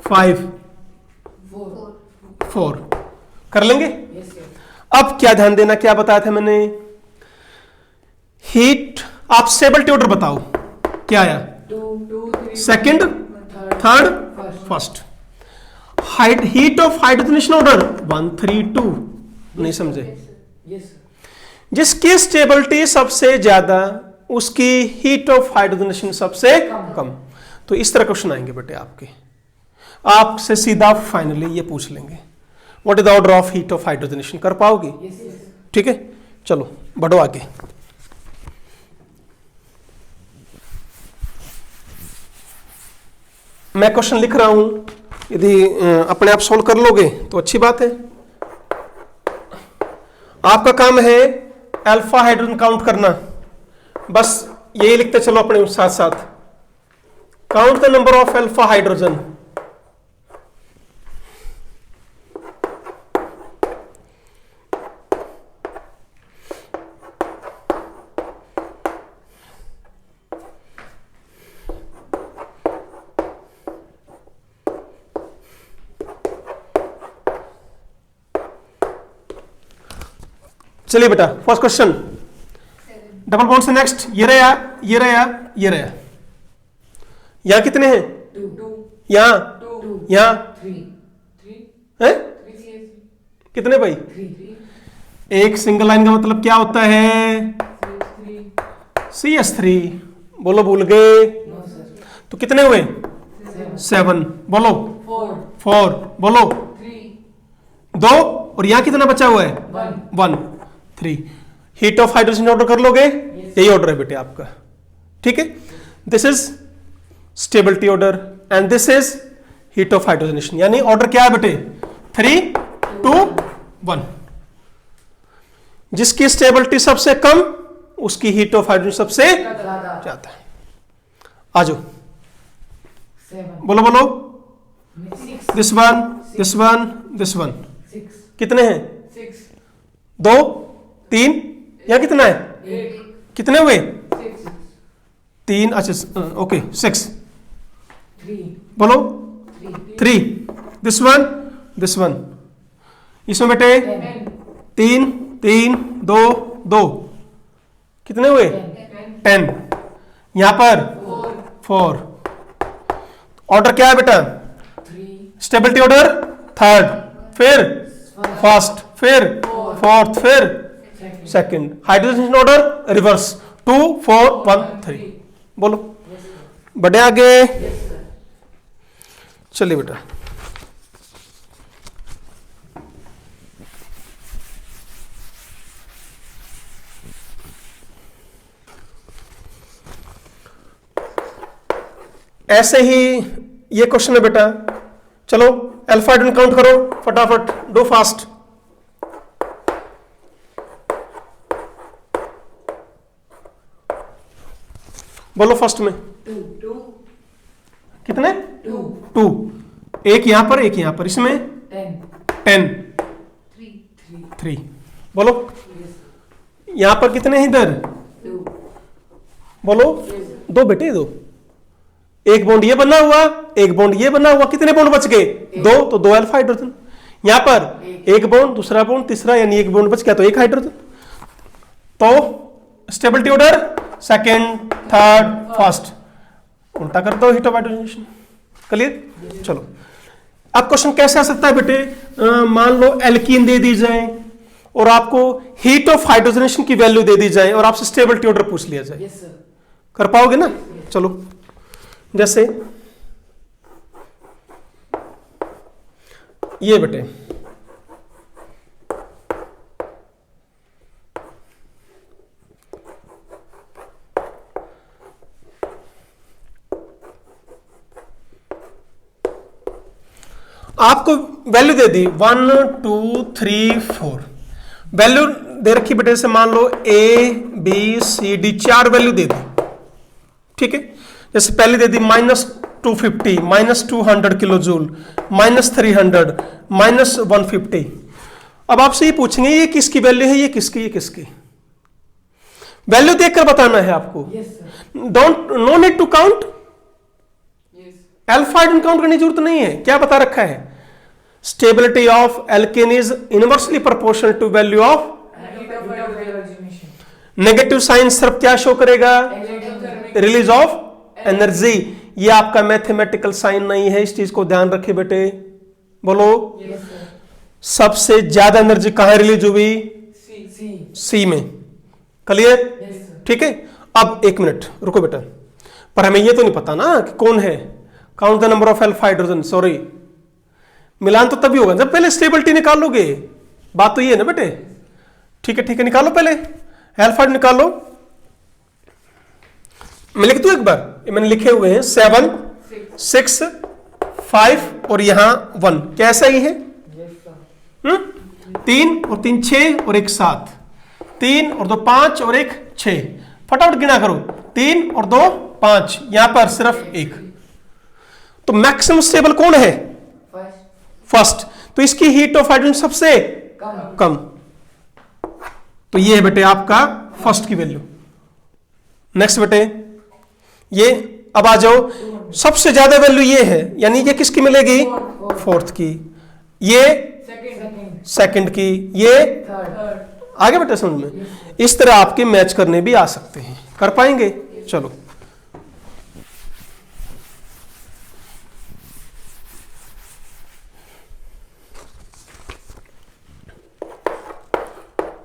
5, 4 कर लेंगे। अब क्या ध्यान देना, क्या बताया था मैंने, हीट, आप स्टेबिलिटी ऑर्डर बताओ क्या आया, second, third, first. Heat of hydrogenation order 1 3 2, नहीं समझे, जिसकी स्टेबिलिटी सबसे ज्यादा उसकी हीट ऑफ हाइड्रोजनेशन सबसे कम। तो इस तरह क्वेश्चन आएंगे बेटे आपके, आपसे सीधा फाइनली ये पूछ लेंगे what is the order of heat of hydrogenation, कर पाओगे, ठीक है। चलो बढ़ो आगे। मैं क्वेश्चन लिख रहा हूं, यदि अपने आप सोल्व कर लोगे तो अच्छी बात है। आपका काम है अल्फा हाइड्रोजन काउंट करना, बस यही लिखते चलो अपने साथ साथ। Count the number of alpha hydrogen. चलिए बेटा, फर्स्ट क्वेश्चन डबल बॉन्ड से नेक्स्ट, ये रहा, ये रहा, ये रहा। यहां कितने हैं? यहां यहां है कितने भाई? एक सिंगल लाइन का मतलब क्या होता है? CH3। बोलो, भूल गए? तो कितने हुए? 7। बोलो 4। बोलो 2। और यहां कितना बचा हुआ है? 1 3। हीट ऑफ हाइड्रोजन ऑर्डर कर लोगे? यही ऑर्डर है बेटे आपका, ठीक है। This is stability order and this is heat of hydrogenation. यानी ऑर्डर क्या है बेटे? 3 2 1। जिसकी स्टेबिलिटी सबसे कम उसकी हीट ऑफ हाइड्रोजन सबसे ज्यादा है। आ जाओ, बोलो बोलो। This one, this one, this one. कितने हैं? 2 3। यहां कितना है? कितने हुए? 3। अच्छा ओके 6। बोलो 3। This one, this one. इसमें बेटे 3 3 2 2। कितने हुए? 10। यहां पर 4। ऑर्डर क्या है बेटा? स्टेबिलिटी ऑर्डर 3rd, फिर फर्स्ट, फिर 4th, फिर सेकंड। Hydrogen order reverse 2 4 1 3। बोलो बढ़े आगे। चलिए बेटा, ऐसे ही ये क्वेश्चन है बेटा। चलो अल्फा हाइड्रोजन काउंट करो फटाफट, डू फास्ट। बोलो फर्स्ट में 2 कितने? 2। एक यहां पर, एक यहां पर। इसमें 10 3। बोलो यहां पर कितने हैं? इधर 2। बोलो 2 बेटे, 2। एक बॉन्ड ये बना हुआ, एक बॉन्ड ये बना हुआ। कितने बॉन्ड बच गए? 2। तो 2 अल्फा हाइड्रोजन। यहां पर एक बॉन्ड, दूसरा बॉन्ड, तीसरा, यानी एक बॉन्ड बच गया तो 1 हाइड्रोजन। तो stability order second, third, first. उल्टा कर दो हीट ऑफ हाइड्रोजनेशन। क्लियर? चलो अब क्वेश्चन कैसे आ सकता है बेटे? मान लो एल्कीन दे दी जाए और आपको हीट ऑफ हाइड्रोजनेशन की वैल्यू दे दी जाए और आपसे स्टेबिलिटी ऑर्डर पूछ लिया जाए। Yes sir. कर पाओगे ना? चलो जैसे ये बेटे, आपको वैल्यू दे दी 1 2 3 4। वैल्यू दे रखी बेटे, से मान लो ABCD 4 वैल्यू दे दी, ठीक है। जैसे पहले दे दी -250, -200 किलो जूल, -300, -150। अब आपसे ये पूछेंगे ये किसकी वैल्यू है, ये किसकी, ये किसकी। वैल्यू देखकर बताना है आपको। Yes sir. Don't, no need to count. Yes. Alpha hydrogen count करने की जरूरत नहीं है। क्या बता रखा है? Stability of alkane is inversely proportional to value of. Negative sign सिर्फ क्या शो करेगा? Release of energy. ये आपका मैथमेटिकल साइन नहीं है, इस चीज को ध्यान रखे बेटे। बोलो यस सर। सबसे ज्यादा एनर्जी कहां रिलीज हुई? सी में। क्लियर? Yes sir. ठीक है। अब 1 मिनट रुको बेटा, पर हमें ये तो नहीं पता ना कि कौन है। Count the number of alpha hydrogen. Sorry, मिलान तो तभी होगा जब पहले स्टेबिलिटी निकालोगे। बात तो ये है ना बेटे। ठीक है, ठीक है, निकालो पहले अल्फा निकालो। मैं लिख दूं एक बार? ये मैंने लिखे हुए हैं 7 6 5 और यहां 1, कैसा ही है? Yes, sir. 3 और 3 6 और 1 7, 3 और 2 5 और 1 6, फटाफट गिना करो, 3 और 2 5, यहां पर सिर्फ 1। तो मैक्सिमम स्टेबल कौन है? First. फर्स्ट। तो इसकी हीट ऑफ हाइड्रोजन सबसे कम। तो ये है बेटे आपका फर्स्ट की वैल्यू। नेक्स्ट बेटे, ये अब आ जाओ, सबसे ज्यादा वैल्यू ये है, यानी ये किसकी मिलेगी? फोर्थ की, ये Second. सेकंड की, ये Third. आगे बेटे समझ में। इस तरह आपके मैच करने भी आ सकते हैं, कर पाएंगे? चलो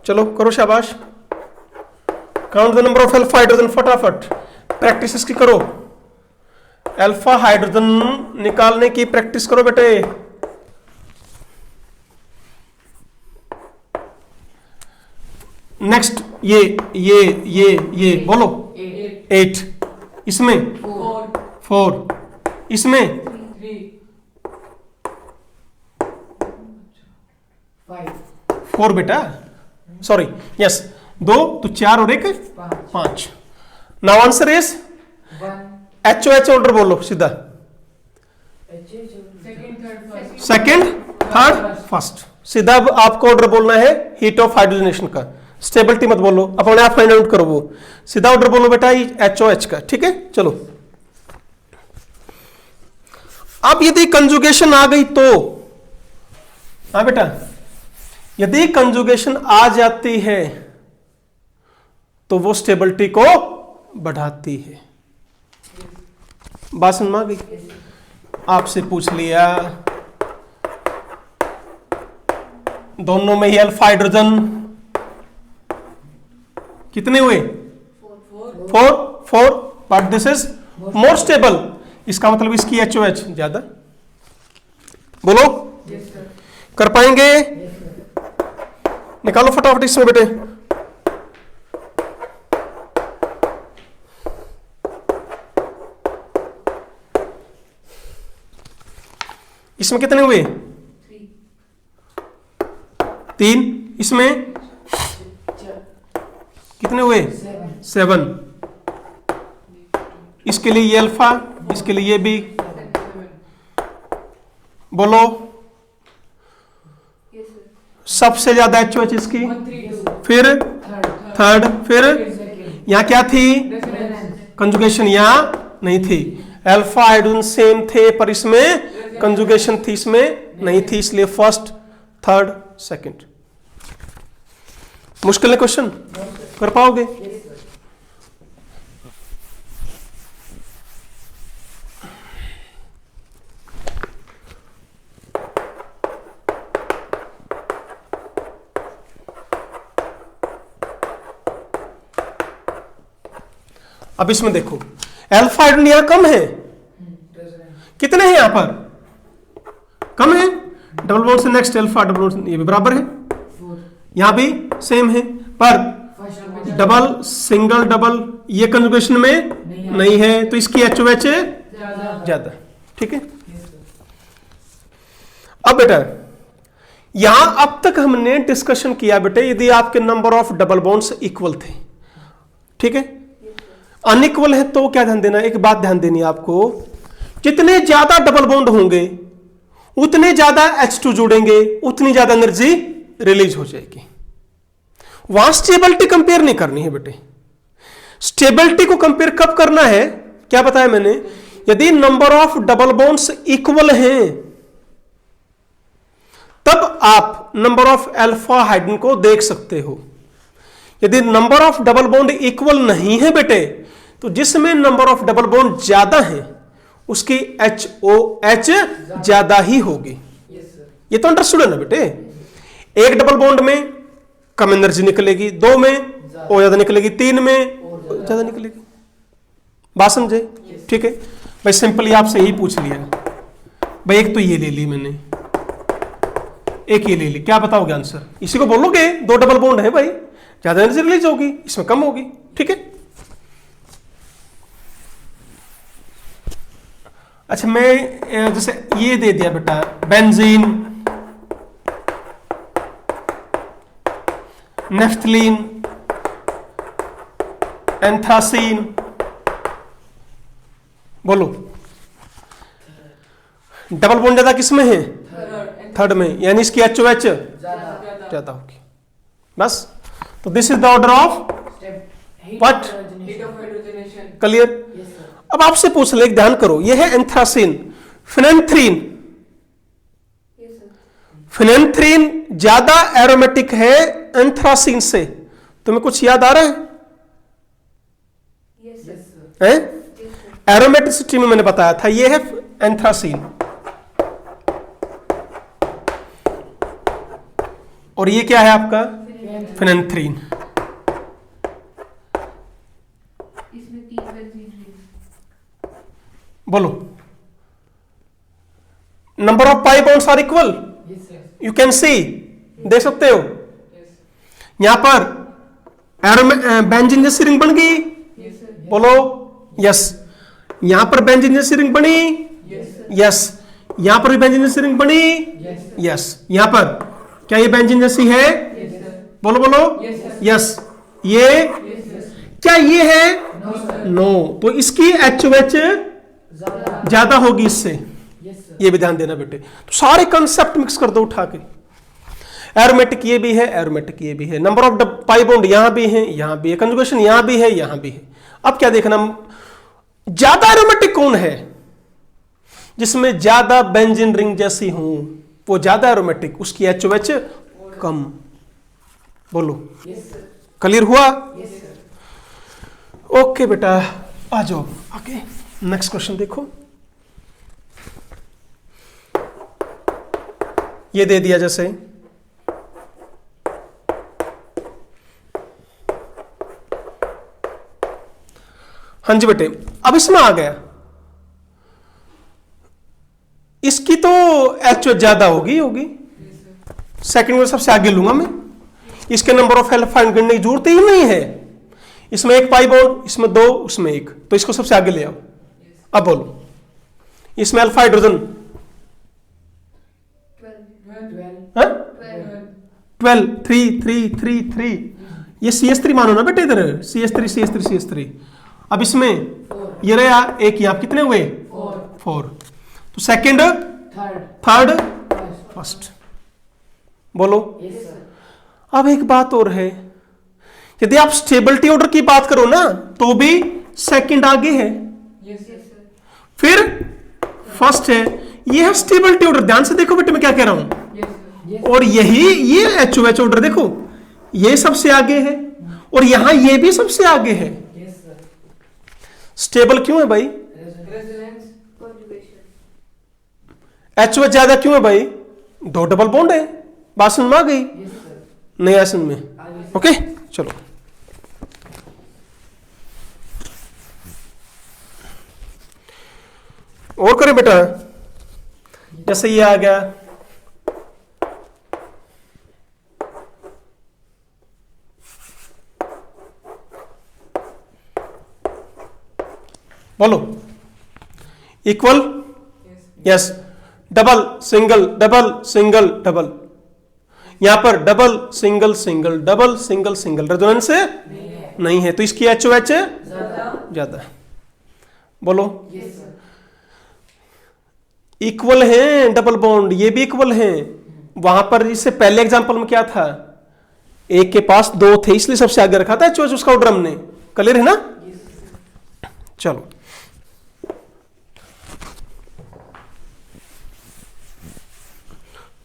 चलो करो, शाबाश। Count the number of alpha hydrogen, फटाफट प्रैक्टिस इसकी करो। अल्फा हाइड्रोजन निकालने की प्रैक्टिस करो बेटे। नेक्स्ट, ये बोलो। 8, इसमें 4, इसमें 4 बेटा, सॉरी, यस, 2 तो 4 और 1 5। Now answer is HOH order बोलो सीधा, सेकंड थर्ड फर्स्ट, सीधा अब आपको ऑर्डर बोलना है हीट ऑफ हाइड्रोजनेशन का, स्टेबिलिटी मत बोलो, अपने आप फाइंड आउट करो, वो सीधा ऑर्डर बोलो बेटा HOH का, ठीक है। चलो अब यदि कंजुगेशन आ गई तो, हाँ बेटा, यदि कंजुगेशन आ जाती है तो वो स्टेबिलिटी को बढ़ाती है। बात समझ में आ गई? आपसे पूछ लिया दोनों में ही अल्फा हाइड्रोजन कितने हुए? 4, but this is more stable, इसका मतलब इसकी HOH ज्यादा। बोलो, कर पाएंगे? निकालो फटाफट इसमें बेटे। इसमें कितने हुए? 3, इसमें कितने हुए? 7। इसके लिए ये अल्फा, इसके लिए ये भी, बोलो। सबसे ज्यादा HOH इसकी, फिर थर्ड, फिर यहां क्या थी? कंजुगेशन यहां नहीं थी। अल्फा हाइड्रोजन सेम थे पर इसमें कंजुगेशन थी, इसमें नहीं थी, इसलिए फर्स्ट, थर्ड, सेकंड। मुश्किल है क्वेश्चन, कर पाओगे? अब इसमें देखो, अल्फा हाइड्रोजन यहां कम है, कितने हैं यहां पर? कम है। डबल बॉन्ड से नेक्स्ट अल्फा, डबल बॉन्ड ये भी बराबर है, यहां भी सेम है, पर डबल सिंगल डबल ये कंजुगेशन में नहीं है, तो इसकी HOH ज्यादा, ठीक है। अब बेटा यहां अब तक हमने डिस्कशन किया बेटे, यदि आपके number of double bonds equal थे, ठीक है, अनइक्वल है तो क्या ध्यान देना, एक बात ध्यान देनी है आपको, जितने ज्यादा डबल बॉन्ड होंगे उतने ज्यादा H2 जुड़ेंगे, उतनी ज्यादा एनर्जी रिलीज हो जाएगी। वहां स्टेबिलिटी कंपेयर नहीं करनी है बेटे। स्टेबिलिटी को कंपेयर कब करना है, क्या बताया मैंने? यदि number of double bonds equal हैं तब आप नंबर ऑफ अल्फा हाइड्रोजन को देख सकते हो। यदि number of double bond equal नहीं है बेटे, तो जिसमें नंबर ऑफ डबल बॉन्ड ज्यादा है उसकी HOH ज्यादा ही होगी। ये तो अंडरस्टूड है ना बेटे? एक डबल बॉन्ड में कम एनर्जी निकलेगी, 2 में और ज्यादा निकलेगी, 3 में ज्यादा निकलेगी। बात समझे? ठीक है भाई, सिंपली आपसे यही पूछ लिया भाई, एक तो ये ले ली मैंने, एक ये ले ली, क्या बताओगे आंसर? इसी को बोलोगे 2 डबल बॉन्ड है भाई, ज्यादा एनर्जी रिलीज होगी, इसमें कम होगी, ठीक है। अच्छा मैं जैसे ये दे दिया बेटा, बेंजीन, नेफ्थलीन, एंथ्रासीन, बोलो डबल बॉन्ड ज्यादा किस में है? थर्ड में, यानी इसकी HOH ज्यादा होगी। बस, तो this is the order of What? Heat of hydrogenation. Clear. Yes sir. अब आपसे पूछ ले, ध्यान करो, यह है anthracene, phenanthrene. Yes sir. Phenanthrene ज्यादा एरोमेटिक है एंथ्रासीन से, तुम्हें कुछ याद आ रहा है? Yes sir. हैं? एरोमेटिसिटी में मैंने बताया था, यह है एंथ्रासीन, और ये क्या है आपका? फिनेंथ्रीन। इसमें 3 बेंजीन है। बोलो number of pi bonds are equal, Yes sir. You can see, देख सकते हो Yes. यहां पर बेंजीन जैसी रिंग बन गई, Yes sir. बोलो यस। यहां पर बेंजीन जैसी रिंग बनी, Yes sir. यस। यहां पर भी बेंजीन जैसी रिंग बनी, Yes sir. यस। यहां पर क्या ये बेंजीन जैसी है? Yes sir. बोलो बोलो Yes sir. यस। ये Yes sir. क्या ये है? No sir. नो, तो इसकी HOH ज़्यादा. ज्यादा होगी इससे, Yes sir. ये भी ध्यान देना बेटे। तो सारे कंसेप्ट मिक्स कर दो उठा के, एरोमेटिक ये भी है, एरोमेटिक ये भी है, नंबर ऑफ पाई बॉन्ड यहां भी है, यहां भी है, कंजुगेशन यहां भी है, यहां भी है। अब क्या देखना, ज्यादा एरोमेटिक कौन है? जिसमें ज्यादा बेंजीन रिंग जैसी हो, वो ज्यादा एरोमेटिक, उसकी HOH कम। बोलो Yes sir. क्लियर हुआ? Yes sir. ओके बेटा, आ जाओ आगे, नेक्स्ट क्वेश्चन देखो। ये दे दिया जैसे, हाँ जी बेटे, अब इसमें आ गया, इसकी तो HOH ज्यादा होगी होगी, सेकंड में सबसे आगे लूंगा मैं, इसके नंबर ऑफ एल्फाइन गिनने की जरूरत ही नहीं है। इसमें एक पाई बॉन्ड, इसमें 2, उसमें 1, तो इसको सबसे आगे ले आओ। अब बोलो, इसमें अल्फा हाइड्रोजन 12. 12, 3 3 3 3, ये CH3 मानो ना बेटे, इधर CH3 CH3 CH3। अब इसमें 4. ये रहा एक, यहाँ कितने हुए? 4. 4, तो second, Third. Third, First. First. बोलो Yes sir. अब एक बात और है, यदि आप स्टेबिलिटी ऑर्डर की बात करो ना, तो भी सेकंड आगे है, Yes sir. फिर फर्स्ट है, ये है स्टेबिलिटी ऑर्डर। ध्यान से देखो बेटे मैं क्या कह रहा हूं, Yes sir. Yes. और यही ये HOH ऑर्डर देखो, ये सबसे आगे है और यहां ये भी सबसे आगे है। Yes sir. स्टेबल क्यों है भाई? Resonance. conjugation HOH ज्यादा क्यों है भाई? 2 डबल बॉन्ड है, बात समझ में आ गई? Yes sir. नहीं आया समझ में? आगे. ओके चलो, और करें बेटा, जैसे ये आ गया, बोलो equal, Yes. Yes, double single double single double, यहां पर double single single double single single, resonance नहीं है, तो इसकी HOH ज़्यादा. ज्यादा है। बोलो Yes sir. इक्वल हैं डबल बॉन्ड, ये भी इक्वल हैं। वहां पर इससे पहले एग्जांपल में क्या था, एक के पास 2 थे इसलिए सबसे आगे रखा था HOH, उसका ऑर्डर हमने, क्लियर है ना? Yes sir. चलो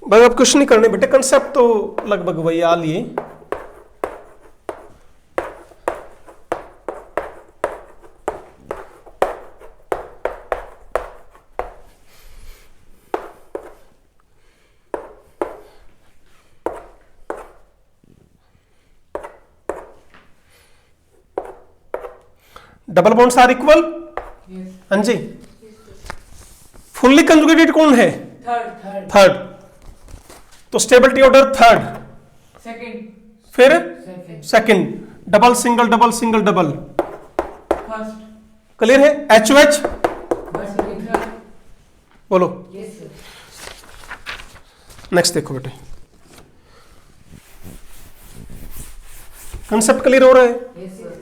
भाई, अब कुछ नहीं करने बेटे, कंसेप्ट तो लगभग वही आ लिए। Double bonds are equal, Yes. हाँ जी। फुल्ली कंजुगेटेड कौन है? Third. Third. थर्ड, तो स्टेबिलिटी ऑर्डर थर्ड, Second. फिर Second. Second, double single double single double, First. Clear है? HOH Second. Third. बोलो। Yes sir. नेक्स्ट देखो बेटे, कंसेप्ट क्लियर हो रहा है? Yes sir.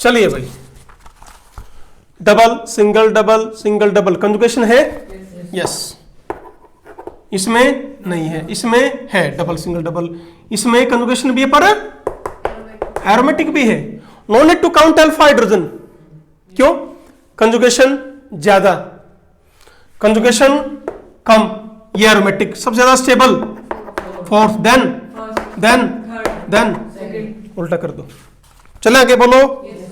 चलिए भाई, double single double single double conjugation है? यस। इसमें नहीं है, इसमें है डबल सिंगल डबल। इसमें कंजुगेशन भी है पर एरोमेटिक भी है। No need to count alpha hydrogen. क्यों? कंजुगेशन ज्यादा, कंजुगेशन कम, ये एरोमेटिक सबसे ज्यादा stable, fourth, then first, then third, then second. उल्टा कर दो। चले आगे बोलो। Yes sir.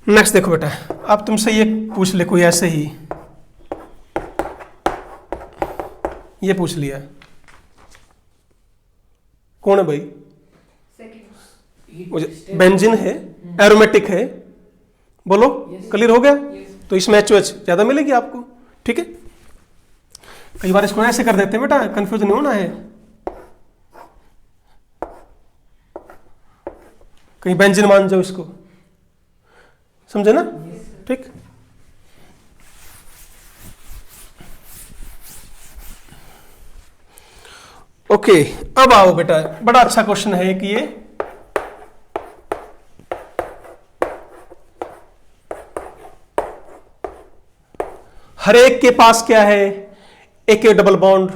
नेक्स्ट देखो बेटा, अब तुमसे ये पूछ ले कोई ऐसे ही, ये पूछ लिया, कौन है भाई? सेकंड। बेंजीन है, एरोमेटिक है, बोलो। Yes. क्लियर हो गया? यस। तो इसमें HOH ज्यादा मिलेगी आपको, ठीक है। कई बार इसको ऐसे कर देते हैं बेटा, कंफ्यूज नहीं होना है। कहीं बेंजीन मान जाओ इसको, समझे ना? ठीक। ओके, अब आओ बेटा, बड़ा अच्छा क्वेश्चन है कि ये हर एक के पास क्या है? एक डबल बॉन्ड।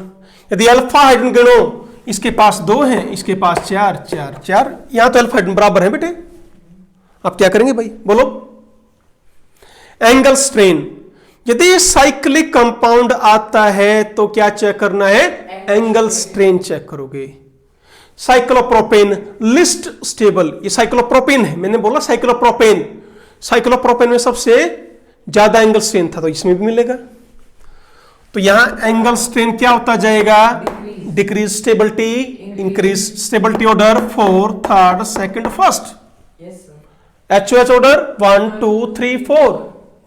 यदि अल्फा हाइड्रोजन गिनो, इसके पास 2 हैं, इसके पास 4 4 4, यहां तो अल्फा हाइड्रोजन बराबर है बेटे। अब क्या करेंगे भाई, बोलो। एंगल स्ट्रेन, यदि साइक्लिक कंपाउंड आता है तो क्या चेक करना है? एंगल स्ट्रेन चेक करोगे। साइक्लोप्रोपेन लिस्ट स्टेबल, ये साइक्लोप्रोपेन है, मैंने बोला साइक्लोप्रोपेन। साइक्लोप्रोपेन में सबसे ज्यादा एंगल स्ट्रेन था, तो इसमें भी मिलेगा। तो यहां एंगल स्ट्रेन क्या होता जाएगा? Decrease stability, increase stability order 4, 3rd, 2nd, 1st। Yes sir. HOH order 1 2 3 4,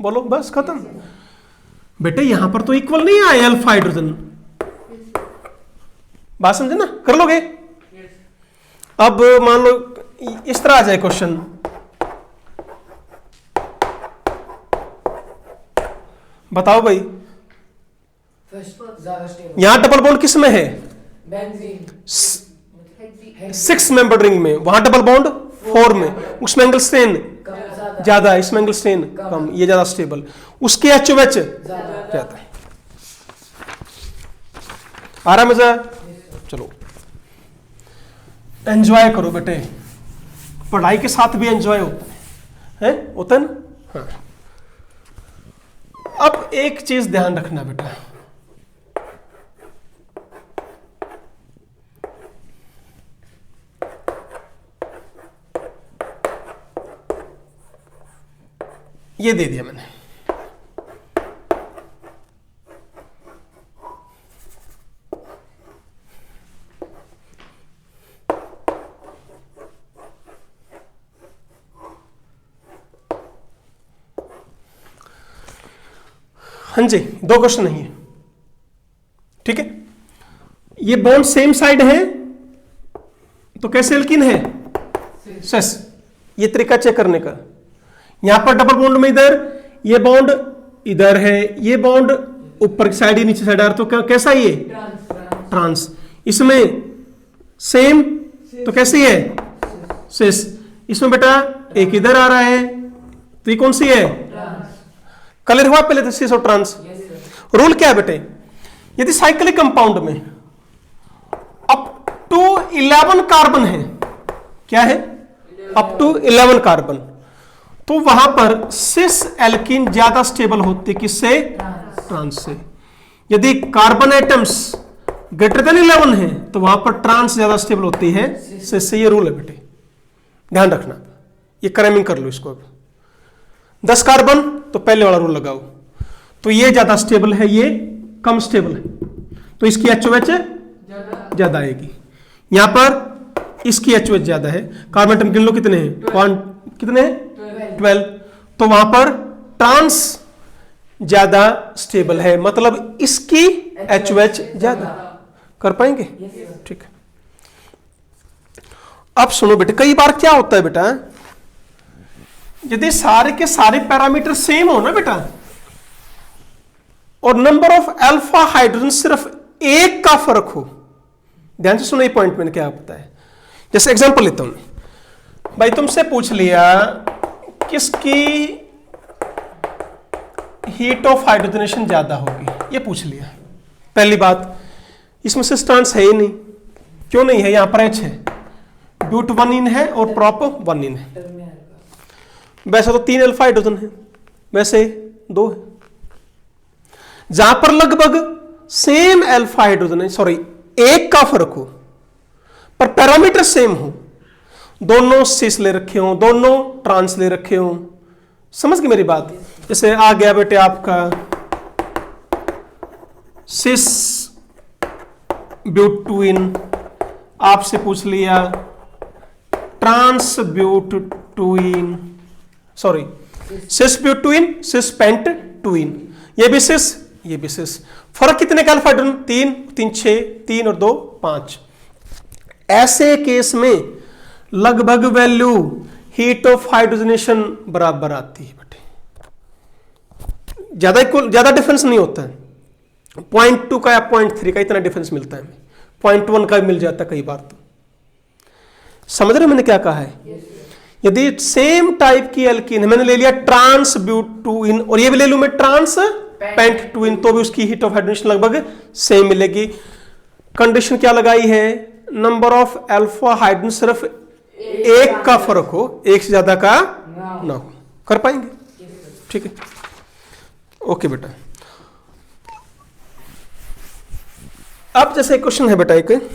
बोलो, बस खत्म। बेटे यहां पर तो इक्वल नहीं आए अल्फा हाइड्रोजन, बात समझे ना? कर लोगे? अब मान लो इस तरह आ जाए क्वेश्चन, बताओ भाई। फर्स्ट ज्यादा स्टेबल। यहां डबल बॉन्ड किस में है? बेंजीन। 6 मेंबर रिंग में, वहां डबल बॉन्ड 4 में, उसमें एंगल स्ट्रेन कम ज्यादा। ज्यादा, इसमें एंगल स्ट्रेन कम, ये ज्यादा स्टेबल। उसके HOH ज्यादा। ज्यादा है। आ रहा मजा? चलो एंजॉय करो बेटे, पढ़ाई के साथ भी एंजॉय होता है, होता है ना? हाँ। अब एक चीज ध्यान रखना बेटा, ये दे दिया मैंने, हाँ जी, 2 क्वेश्चन नहीं है, ठीक है। ये बॉन्ड सेम साइड है तो कैसे एल्कीन है? सेस। ये तरीका चेक करने का, यहां पर डबल बॉन्ड में इधर, ये बॉन्ड इधर है, ये बॉन्ड ऊपर की साइड ही नीचे साइड आ रहा, तो कैसा ये? ट्रांस। इसमें सेम, तो कैसी है? सेस। इसमें बेटा एक इधर आ रहा है, तो ये कौन सी है? क्लियर हुआ पहले तो सेस और ट्रांस? रूल क्या है बेटे? यदि साइक्लिक कंपाउंड में अप टू 11 कार्बन है, क्या है? अप टू 11 कार्बन, तो वहां पर सिस एल्कीन ज्यादा स्टेबल होते किससे? ट्रांस से। यदि कार्बन एटम्स ग्रेटर देन 11 है तो वहां पर ट्रांस ज्यादा स्टेबल होती है सिस से। ये रूल है बेटे, ध्यान रखना। ये क्रैमिंग कर लो इसको। अब 10 कार्बन तो पहले वाला रूल लगाओ, तो ये ज्यादा स्टेबल है, ये कम स्टेबल है, तो इसकी HOH ज्यादा आएगी। यहां पर इसकी HOH ज्यादा है, कार्बन एटम गिन लो कितने हैं, कितने हैं 12, तो वहां पर ट्रांस ज्यादा स्टेबल है, मतलब इसकी HOH ज्यादा। कर पाएंगे? ठीक है। अब सुनो बेटे, कई बार क्या होता है बेटा, यदि सारे के सारे पैरामीटर सेम हो ना बेटा, और नंबर ऑफ अल्फा हाइड्रोजन सिर्फ एक का फर्क हो, ध्यान से सुनो ये पॉइंट मैंने क्या बताया है। जैसे एग्जांपल लेता हूं भाई, तुमसे पूछ लिया किसकी हीट ऑफ हाइड्रोजनेशन ज्यादा होगी, ये पूछ लिया। पहली बात, इसमें सिस्टांस है ही नहीं। क्यों नहीं है? यहां पर H है, ब्यूट 1 इन है और प्रॉप 1 इन है। वैसे तो 3 अल्फा हाइड्रोजन है, वैसे 2 है। जहां पर लगभग सेम अल्फा हाइड्रोजन है, सॉरी एक का फर्क हो पर पैरामीटर सेम हो, दोनों सिस ले रखे हो, दोनों ट्रांस ले रखे हो, समझ गए मेरी बात? जैसे आ गया बेटे आपका सिस ब्यूट 2 इन, आपसे पूछ लिया trans but 2 ene, sorry cis but 2 ene, cis pent 2 ene, ये भी सिस, ये भी सिस। फर्क कितने का अल्फा हाइड्रोजन? 3 3 6, 3 और 2 5। ऐसे केस में लगभग वैल्यू हीट ऑफ हाइड्रोजनेशन बराबर आती है बेटे, ज्यादा डिफरेंस नहीं होता है। 0.2 का या 0.3 का इतना डिफरेंस मिलता है, 0.1 का भी मिल जाता है कई बार। तो समझ रहे मैंने क्या कहा है? यदि सेम टाइप की एल्कीन है, मैंने ले लिया ट्रांस ब्यूट 2 इन और ये भी ले लूं मैं ट्रांस पेंट 2 इन, तो भी उसकी हीट ऑफ हाइड्रोजनेशन लगभग सेम मिलेगी। कंडीशन क्या लगाई है? नंबर ऑफ अल्फा हाइड्रोजन सिर्फ एक का फर्क हो, एक से ज्यादा का ना हो। कर पाएंगे? ठीक है, ओके बेटा। अब जैसे क्वेश्चन है बेटा, एक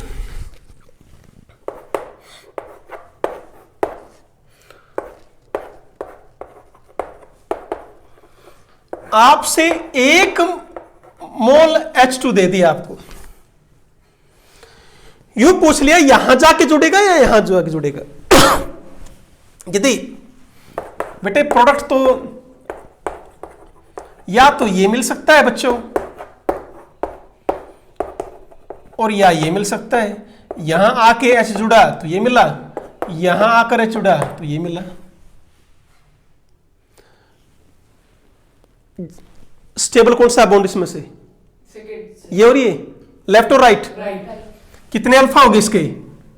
आपसे 1 मोल H2 दे दिया आपको, यू पूछ लिया यहां जाके जुड़ेगा या यहां जाके जुड़ेगा। यदि बेटे प्रोडक्ट तो या तो ये मिल सकता है बच्चों, और या ये मिल सकता है। यहां आके H जुड़ा तो ये मिला, यहां आकर H जुड़ा तो ये मिला। स्टेबल कौन सा बॉन्ड इसमें से? ये और ये, लेफ्ट और राइट? कितने अल्फा हो गए इसके?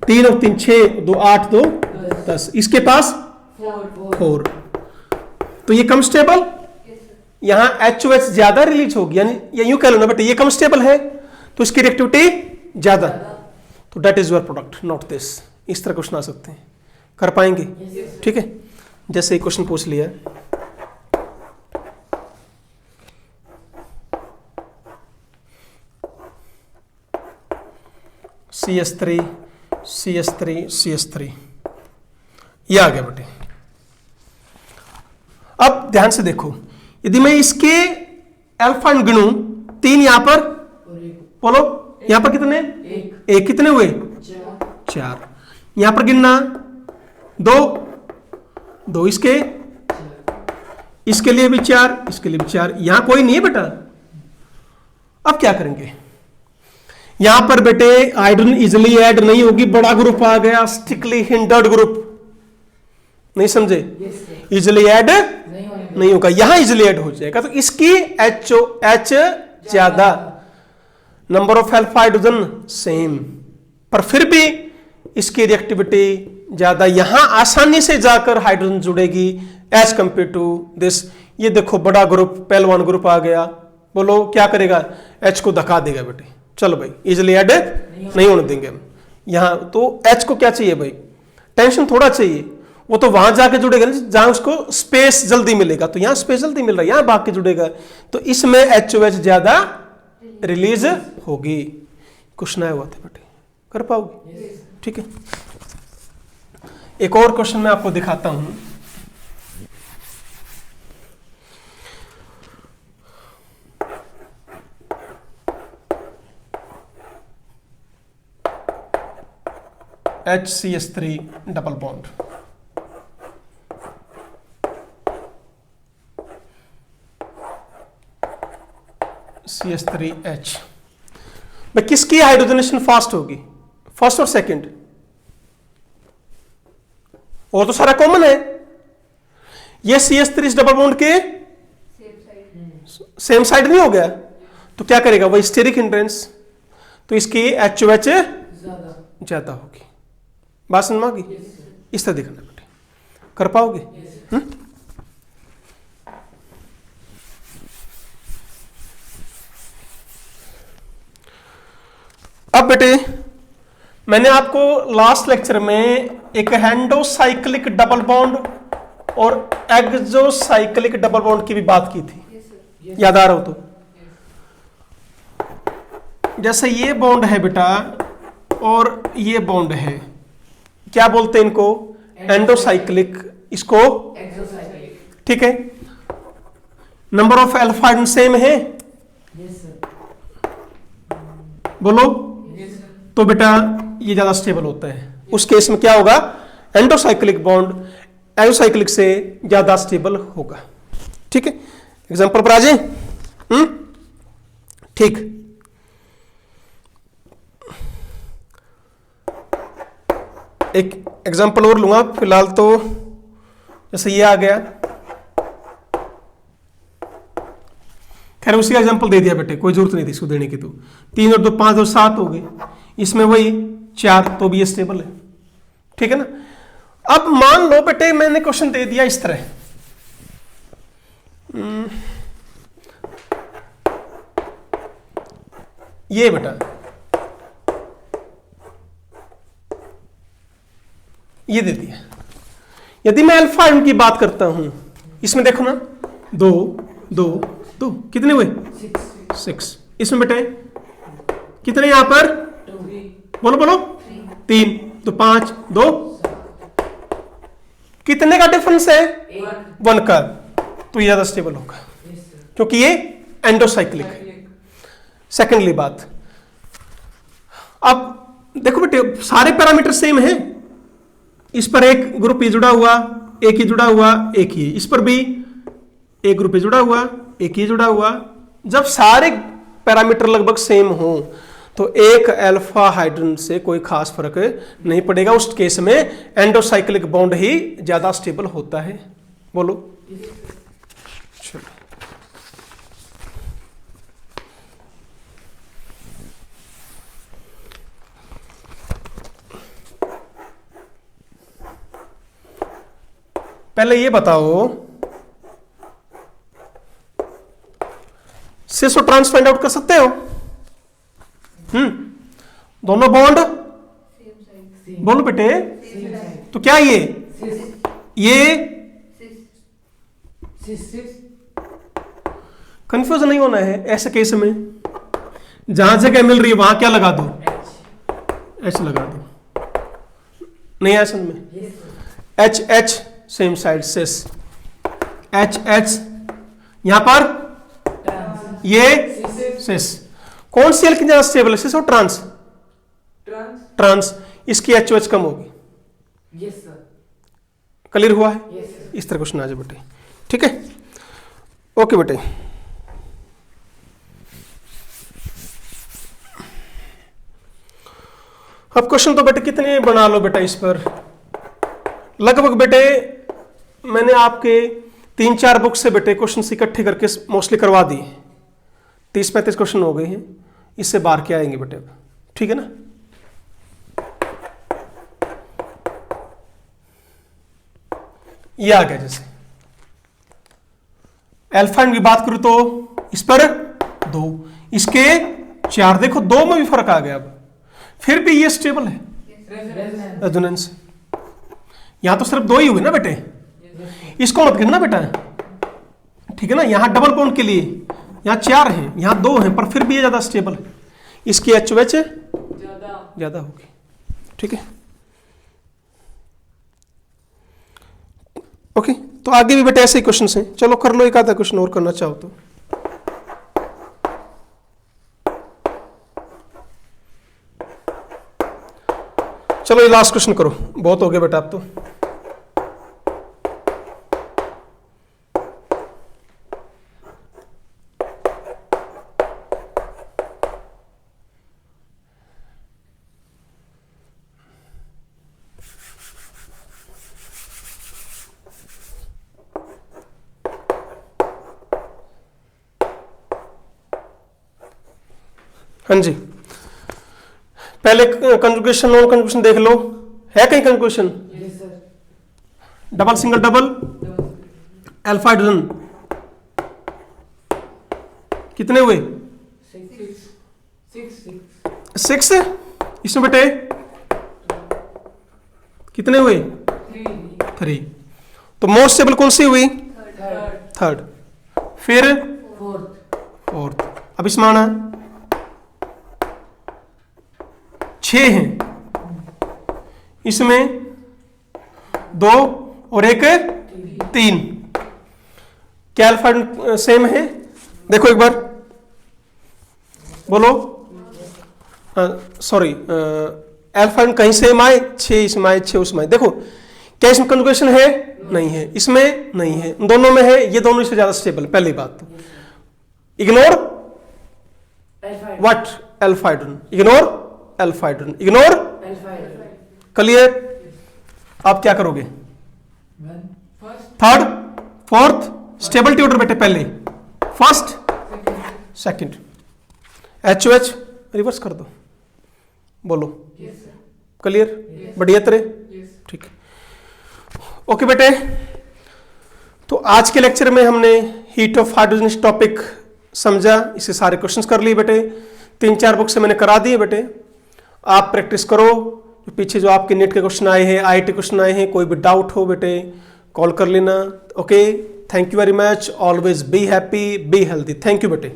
3 और 3 6, 2 8, 2 10। इसके पास 4, तो ये कम स्टेबल, यहां HOH ज्यादा रिलीज होगी, यानी यूं कह लो ना बेटे, ये कम स्टेबल है तो इसकी रिएक्टिविटी ज्यादा, तो that is your product not this. इस तरह क्वेश्चन आ सकते हैं, कर पाएंगे? ठीक है, जैसे ही क्वेश्चन पूछ लिया CS3 CS3 CS3, ये आ गया बेटे। अब ध्यान से देखो, यदि मैं इसके अल्फा गिनूं 3 यहां पर, बोलो यहां पर कितने? एक कितने हुए? 4। यहां पर गिनना 2 इसके, इसके लिए भी 4, इसके लिए भी 4। यहां कोई नहीं है बेटा। अब क्या करेंगे? यहां पर बेटे हाइड्रोजन इजिली ऐड नहीं होगी, बड़ा ग्रुप आ गया, स्ट्रिक्टली हिंडर्ड ग्रुप, नहीं समझे? इजिली ऐड नहीं होगा, यहां इजिली ऐड हो जाएगा, तो इसकी H ज्यादा, number of alpha hydrogen same, पर फिर भी इसकी रिएक्टिविटी ज्यादा, यहां आसानी से जाकर हाइड्रोजन जुड़ेगी एज कंपेयर टू दिस। ये देखो बड़ा ग्रुप, पहलवान ग्रुप आ गया, बोलो क्या करेगा? H को धक्का देगा बेटे। चलो भाई, इजिली ऐड नहीं होने देंगे हम यहां। तो H को क्या चाहिए भाई? टेंशन थोड़ा चाहिए, वो तो वहां जाके जुड़ेगा जहां उसको स्पेस जल्दी मिलेगा, तो यहां स्पेस जल्दी मिल रहा है, यहां भाग के जुड़ेगा, तो इसमें HOH ज्यादा रिलीज होगी। क्वेश्चन आया हुआ था बेटे, कर पाओगे? ठीक है, एक और क्वेश्चन मैं आपको दिखाता हूं। HCH3 double bond. CH3H भाई किसकी हाइड्रोजनेशन फास्ट होगी, फर्स्ट और सेकंड? और तो सारा कॉमन है। ये CH3 इस डबल बॉन्ड के सेम साइड नहीं हो गया, तो क्या करेगा वही स्टेरिक हिंड्रेंस, तो इसकी HOH ज्यादा होगी। बात समझ में आ गई? इस तरह देखना बेटे, कर पाओगे? अब बेटे मैंने आपको लास्ट लेक्चर में एक हेंडोसाइक्लिक डबल बॉन्ड और एक्सोसाइक्लिक डबल बॉन्ड की भी बात की थी, याद आ रहा हो तो? जैसे ये बॉन्ड है बेटा और ये बॉन्ड है, क्या बोलते हैं इनको? एंडोसाइक्लिक, इसको एक्सोसाइक्लिक। ठीक है। Number of alpha hydrogen same है, यस सर। बोलो। Yes sir. तो बेटा ये ज्यादा स्टेबल होता है। उस केस में क्या होगा? एंडोसाइक्लिक बॉन्ड एक्सोसाइक्लिक से ज्यादा स्टेबल होगा। ठीक है, एग्जांपल पर आ जाए। ठीक, एक एग्जांपल और लूंगा फिलहाल तो। जैसे ये आ गया, खैर उसी का एग्जांपल दे दिया बेटे, कोई जरूरत नहीं थी इसको देने की। तो 3 और 2 5 और 7 हो गए, इसमें वही 4, तो भी ये स्टेबल है। ठीक है ना। अब मान लो बेटे मैंने क्वेश्चन दे दिया इस तरह, ये बेटा ये दे दिया। यदि मैं अल्फा आयन की बात करता हूं, इसमें देखो ना 2 2 2 कितने हुए? 6। इसमें बेटे कितने यहां पर? 2 बोलो बोलो। 3 तो 5 2, कितने का डिफरेंस है? 1 का। तो ये ज्यादा स्टेबल होगा क्योंकि ये एंडोसाइक्लिक है। सेकेंडली बात, अब देखो बेटे सारे पैरामीटर सेम हैं। इस पर एक ग्रुप ही जुड़ा हुआ, एक ही जुड़ा हुआ, एक ही। इस पर भी एक ग्रुप ही जुड़ा हुआ, एक ही जुड़ा हुआ। जब सारे पैरामीटर लगभग सेम हो तो एक अल्फा हाइड्रोजन से कोई खास फर्क नहीं पड़ेगा। उस केस में एंडोसाइक्लिक बॉन्ड ही ज्यादा स्टेबल होता है। बोलो। चलो, पहले ये बताओ, सिस और ट्रांस फाइंड आउट कर सकते हो? दोनों बॉन्ड बोलो बेटे। तो क्या ये कंफ्यूज नहीं होना है ऐसे केस में। जहां जगह मिल रही है वहां क्या लगा दो? एच लगा दो। नहीं है समझ में? एच एच सेम साइड सिस, एच एच यहां पर ये सिस। कौन सी एल्कीन ज्यादा स्टेबल है, सिस और ट्रांस? ट्रांस। इसकी एचओएच कम होगी। Yes sir. क्लियर हुआ है? Yes sir. इस तरह क्वेश्चन आ जाए बेटे। ठीक है, ओके बेटे। अब क्वेश्चन तो बेटे कितने बना लो बेटा इस पर। लगभग बेटे मैंने आपके 3-4 बुक से बेटे क्वेश्चन इकट्ठे करके मोस्टली करवा दिए। 30-35 क्वेश्चन हो गए हैं, इससे बाहर के आएंगे बेटे अब। ठीक है ना। ये आ गया। जैसे एल्फाइन की बात करूं तो इस पर 2, इसके 4। देखो 2 में भी फर्क आ गया। अब फिर भी ये स्टेबल है रेजोनेंस। यहां तो सिर्फ 2 ही हुए ना बेटे, इसको मत गिनना बेटा। ठीक है ना। यहां डबल बॉन्ड के लिए यहां 4 हैं, यहां 2 हैं, पर फिर भी ये ज्यादा स्टेबल है। इसकी एचओएच ज्यादा होगी। ठीक है, ओके। तो आगे भी बेटा ऐसे ही क्वेश्चन हैं। चलो कर लो, एक आधा क्वेश्चन और करना चाहो तो। चलो ये लास्ट क्वेश्चन करो, बहुत हो गया बेटा आप तो। हाँ जी, पहले कंजुगेशन नॉन कंजुगेशन देख लो, है कहीं conjugation? Yes, sir. Double single double alpha hydrogen कितने हुए? Six. 6। इसमें बेटे कितने हुए? Three. 3। तो मोस्ट स्टेबल कौन सी हुई? Third. थर्ड। फिर Fourth. फोर्थ। अब इसमें आना 6 हैं, इसमें 2 और 1 3। क्या अल्फा सेम है? देखो एक बार बोलो। सॉरी, अल्फा कहीं सेम आए, 6 इसमें आए 6 उसमें आए। देखो क्या इसमें कंजुगेशन है? नहीं है, इसमें नहीं है, दोनों में है, ये दोनों इससे ज्यादा स्टेबल। पहली बात तो ignore Alpha. What? Alpha hydrogen. Ignore alpha hydrogen, ignore. Alpha. Clear? आप क्या करोगे? One. First. Third, fourth, stability order बेटे पहले, फर्स्ट, सेकंड। HOH रिवर्स कर दो, बोलो। Yes, sir. क्लियर? बढ़िया तरह? Yes. ठीक है, ओके बेटे। तो आज के लेक्चर में हमने हीट ऑफ हाइड्रोजन इस टॉपिक समझा, इससे सारे क्वेश्चंस कर लिए बेटे। 3-4 बुक से मैंने करा दिए बेटे, आप प्रैक्टिस करो। पीछे जो आपके नेट के क्वेश्चन आए हैं, IIT क्वेश्चन आए हैं, कोई भी डाउट हो बेटे कॉल कर लेना। Okay, thank you very much, always be happy, be healthy. Thank you बेटे।